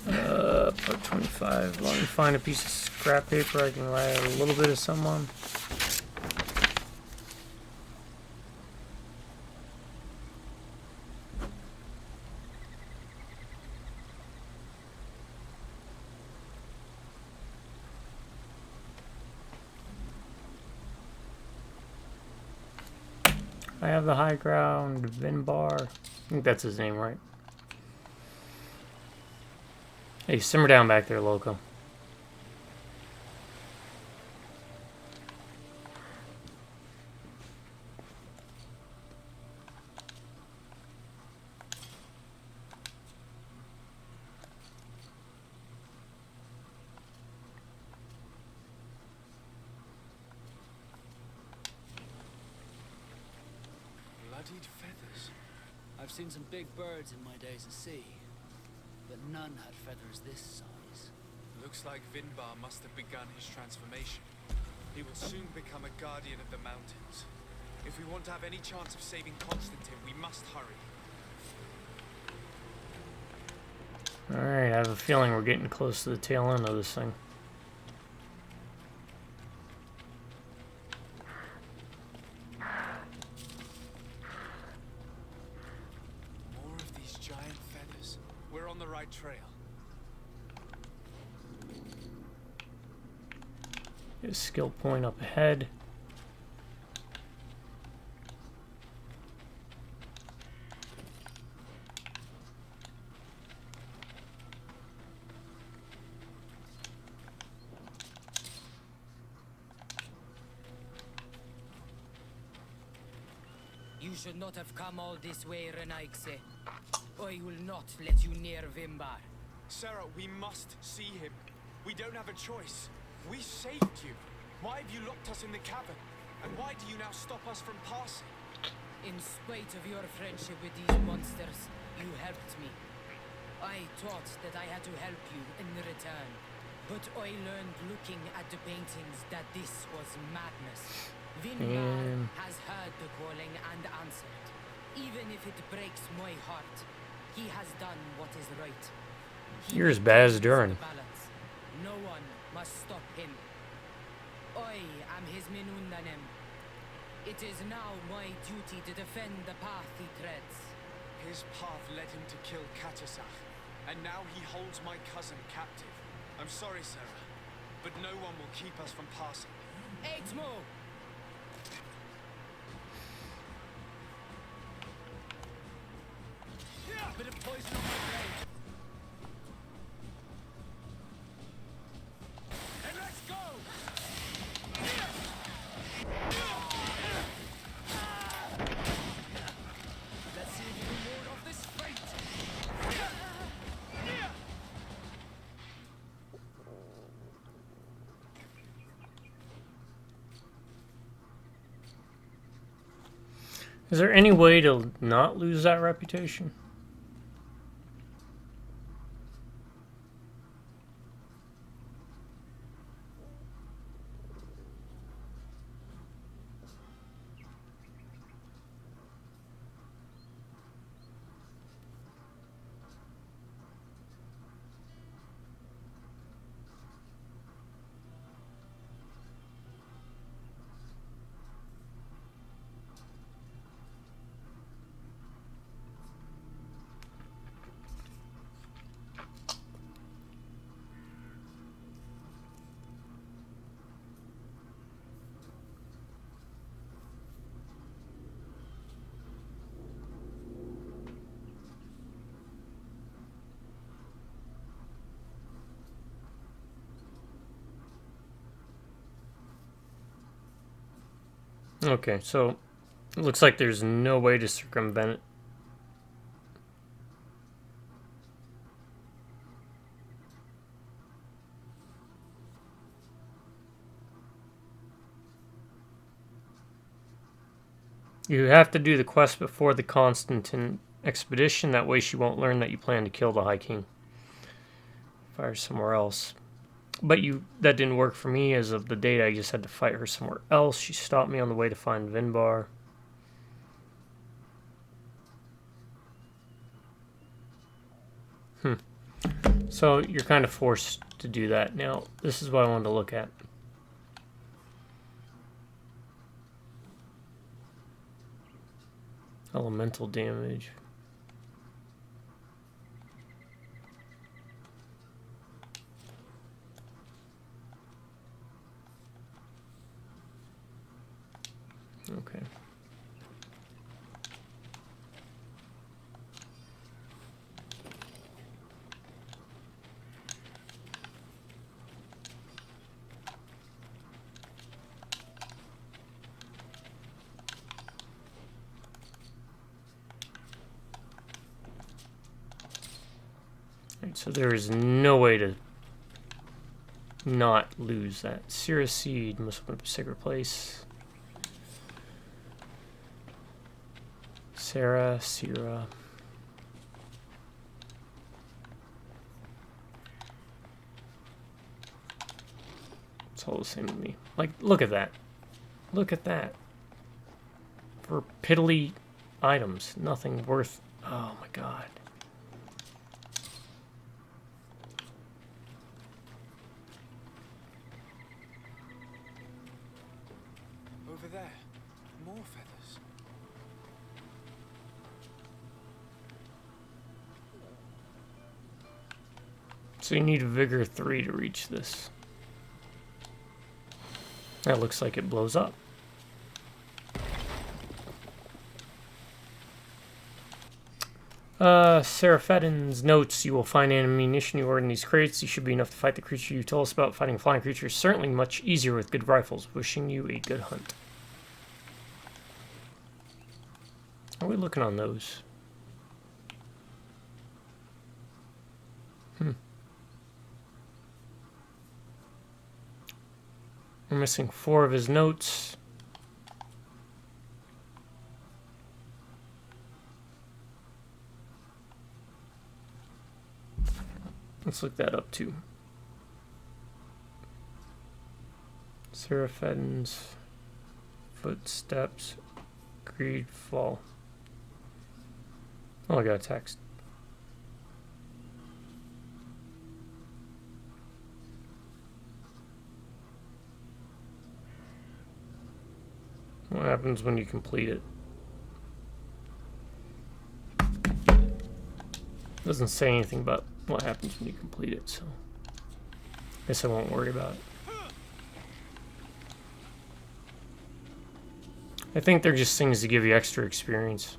Part 25. Let me find a piece of scrap paper I can write a little bit of some on. I have the high ground, Vinbarr. I think that's his name, right? Hey, simmer down back there, Loco. Bloodied feathers. I've seen some big birds in my days at sea, but none had feathers this size. Looks like Vinbarr must have begun his transformation. He will soon become a guardian of the mountains. If we want to have any chance of saving Constantine, we must hurry. Alright, I have a feeling we're getting close to the tail end of this thing. More of these giant feathers. We're on the right trail. Get a skill point up ahead. You should not have come all this way, Renaigse. I will not let you near Vinbarr. Sarah, we must see him. We don't have a choice. We saved you. Why have you locked us in the cavern? And why do you now stop us from passing? In spite of your friendship with these monsters, you helped me. I thought that I had to help you in return. But I learned looking at the paintings that this was madness. Vinbarr has heard the calling and answered. Even if it breaks my heart, he has done what is right. You're as bad as Durin. No one must stop him. I am his Minundanem. It is now my duty to defend the path he treads. His path led him to kill Katasach, and now he holds my cousin captive. I'm sorry, Sarah, but no one will keep us from passing. Eitmo! A bit of poison on my blade. And let's go! Let's see if you can ward off this fate. Is there any way to not lose that reputation? Okay, so it looks like there's no way to circumvent it. You have to do the quest before the Constantine expedition. That way she won't learn that you plan to kill the High King. Fire somewhere else. But that didn't work for me. As of the date, I just had to fight her somewhere else. She stopped me on the way to find Vinbarr. So you're kind of forced to do that. Now, this is what I wanted to look at. Elemental damage. Okay. Right, so there is no way to not lose that. Cirrus Seed must open up a sacred place. Sarah, Sierra. It's all the same to me. Like, look at that. Look at that. For piddly items. Nothing worth... Oh my god. Over there. More feathers. So you need a Vigor 3 to reach this. That looks like it blows up. Seraphedin's notes. You will find ammunition you ordered in these crates. These should be enough to fight the creature you told us about. Fighting a flying creature is certainly much easier with good rifles. Wishing you a good hunt. How are we looking on those? We're missing 4 of his notes. Let's look that up too. Seraphedin's footsteps. GreedFall. Oh, I got a text. What happens when you complete it? Doesn't say anything about what happens when you complete it, so I guess I won't worry about it. I think they're just things to give you extra experience.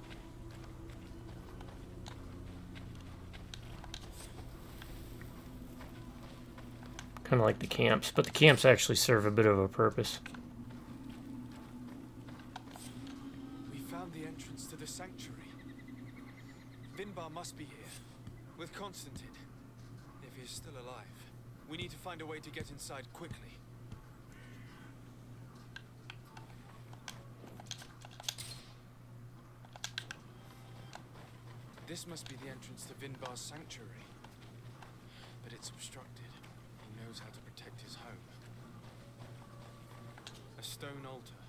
Kind of like the camps, but the camps actually serve a bit of a purpose. We found the entrance to the sanctuary. Vinbarr must be here. With Constantine. If he's still alive. We need to find a way to get inside quickly. This must be the entrance to Vinbarr's sanctuary. But it's obstructed. He knows how to protect his home. A stone altar.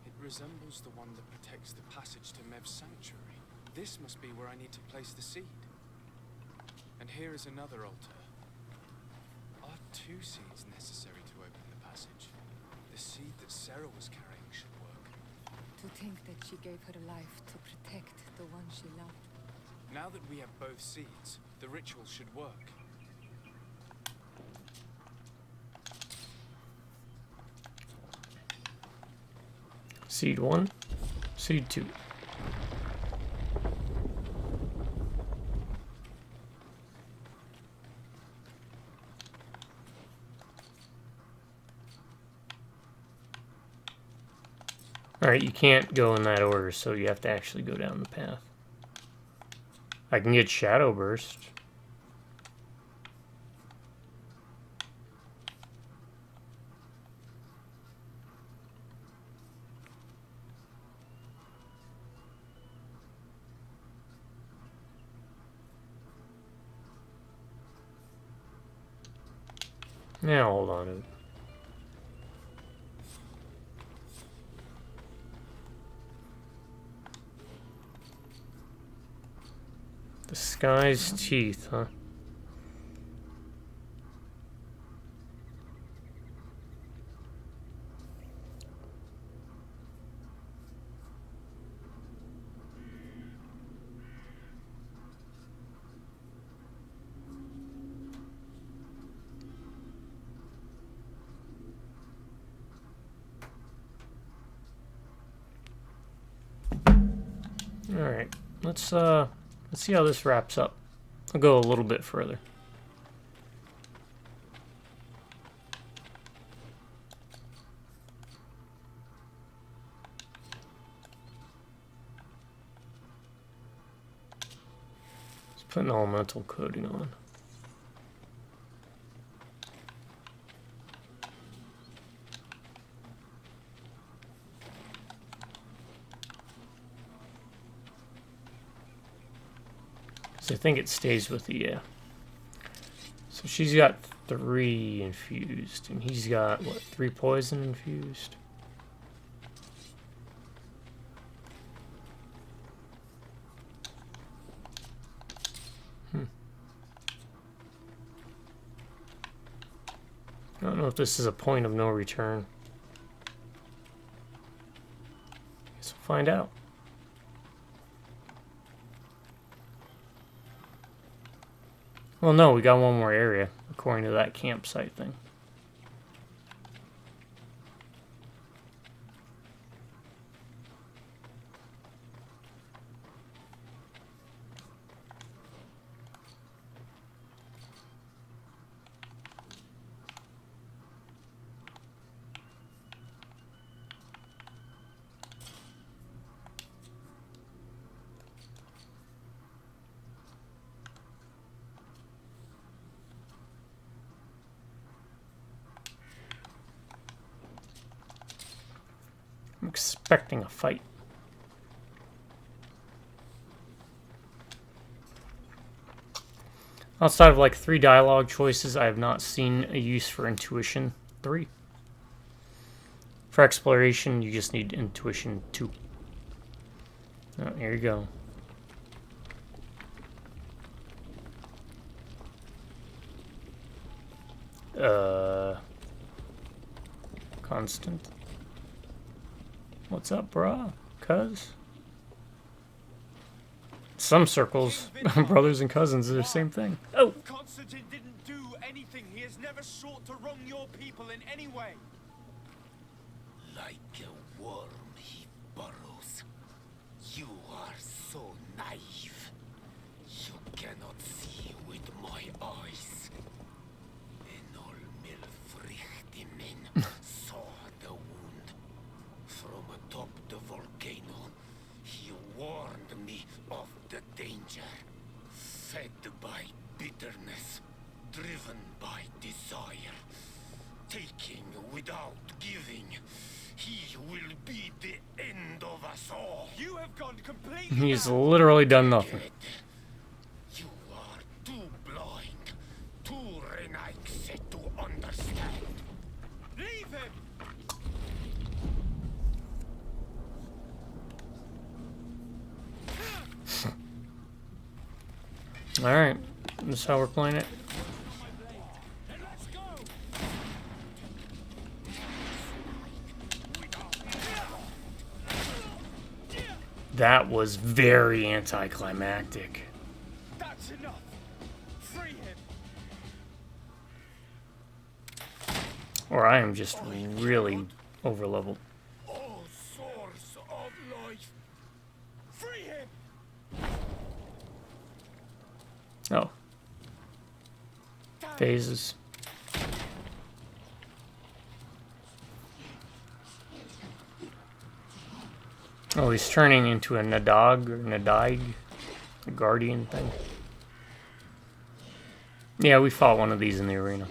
It resembles the one that protects the passage to Mev's sanctuary. This must be where I need to place the seed. And here is another altar. Are 2 seeds necessary to open the passage? The seed that Sarah was carrying should work. To think that she gave her life to protect the one she loved. Now that we have both seeds, the ritual should work. Seed 1, seed 2. Alright, you can't go in that order, so you have to actually go down the path. I can get Shadow Burst. Now hold on to it. Disguised teeth, huh? All right, let's see how this wraps up. I'll go a little bit further. Let's put an elemental coating on. So I think it stays with the, yeah. So she's got 3 infused, and he's got, what, 3 poison infused? I don't know if this is a point of no return. Guess we'll find out. Well, no, we got one more area, according to that campsite thing. I'm expecting a fight. Outside of like 3 dialogue choices, I have not seen a use for intuition 3. For exploration, you just need intuition 2. Oh, here you go. Constant. What's up, brah? Cuz? Some circles, brothers and cousins are the same thing. Oh! Constantine didn't do anything. He has never sought to wrong your people in any way. Like a worm he burrows. You are so naive. You cannot see with my eyes. Enol Milfrichtimin saw the wound. From atop the volcano, he warned me of the danger. Fed by bitterness, driven by desire, taking without giving. He will be the end of us all. You have gone completely He's mad. literally done nothing. You are too blind, too renaixed to understand. Leave him! Alright, this is how we're playing it. That was very anticlimactic. That's enough. Free him. Or I am just really overleveled. Oh, source of life. Free him. Oh. Phases. Oh, he's turning into a Nadog or Nadaig, a guardian thing. Yeah, we fought one of these in the arena.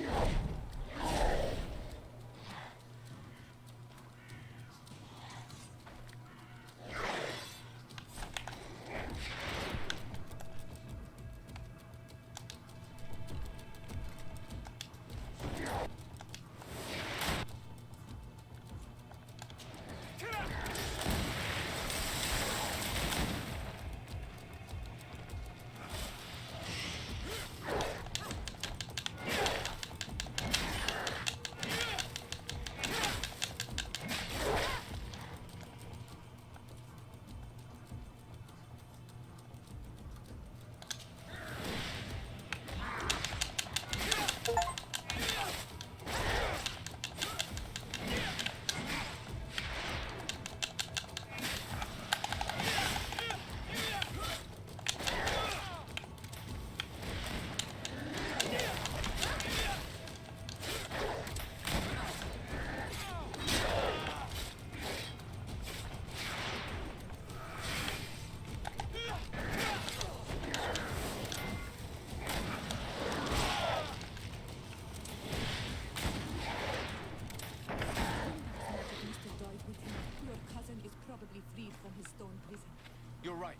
right.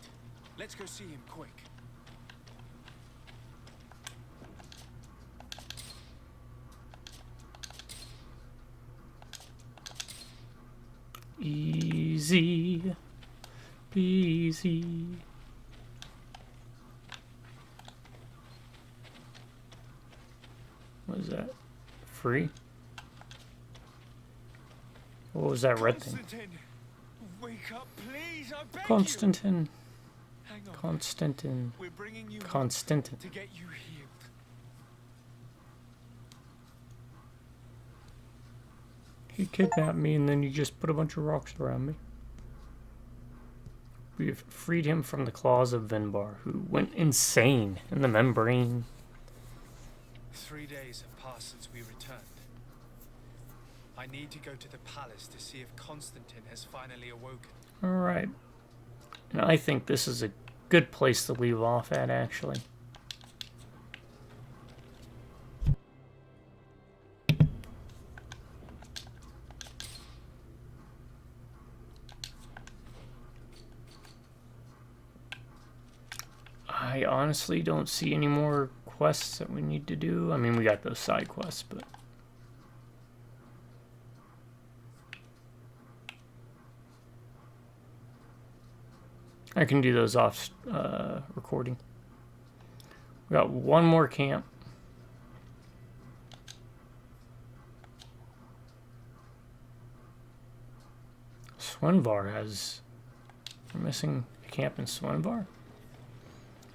Let's go see him quick. Easy peasy. What is that? Free? What was that red thing? Wake up, please, I beg Constantine. you. Hang on. Constantine. We're bringing you Constantine. to get you healed. You kidnapped me and then you just put a bunch of rocks around me. We have freed him from the claws of Vinbarr, who went insane in the membrane. 3 days have passed since we returned. I need to go to the palace to see if Constantine has finally awoken. Alright. And I think this is a good place to leave off at, actually. I honestly don't see any more quests that we need to do. I mean, we got those side quests, but... I can do those off recording. We got one more camp. Swinbarr has... We're missing a camp in Swinbarr?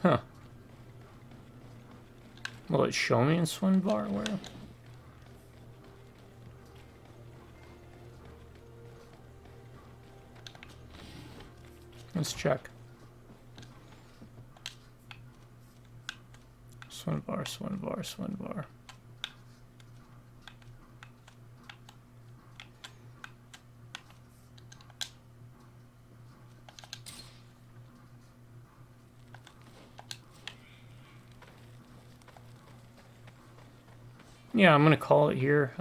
Huh. Will it show me in Swinbarr where? Let's check. Swinbarr, Swinbarr, Swinbarr. Yeah, I'm gonna call it here.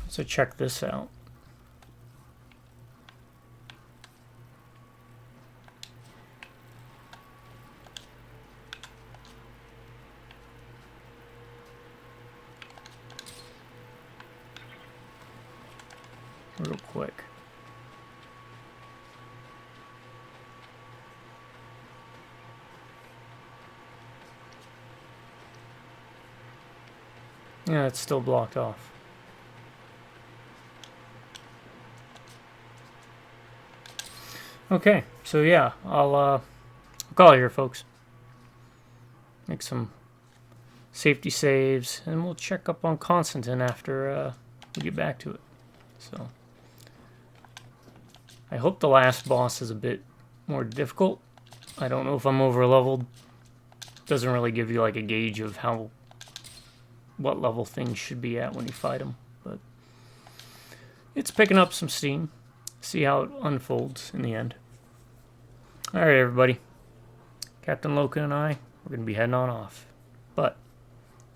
So check this out. Real quick. Yeah, it's still blocked off. Okay, so yeah, I'll call it here, folks. Make some safety saves, and we'll check up on Constantine after we get back to it. So, I hope the last boss is a bit more difficult. I don't know if I'm over leveled. Doesn't really give you like a gauge of what level things should be at when you fight them, but it's picking up some steam. See how it unfolds in the end. Alright, everybody. Captain Loco and I, we're going to be heading on off. But,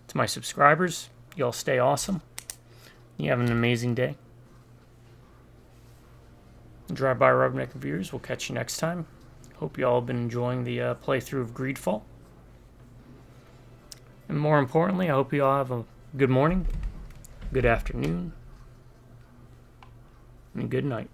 to my subscribers, y'all stay awesome. You have an amazing day. Drive-by Rubneck viewers, we'll catch you next time. Hope you all have been enjoying the playthrough of GreedFall. And more importantly, I hope you all have a good morning, good afternoon, and good night.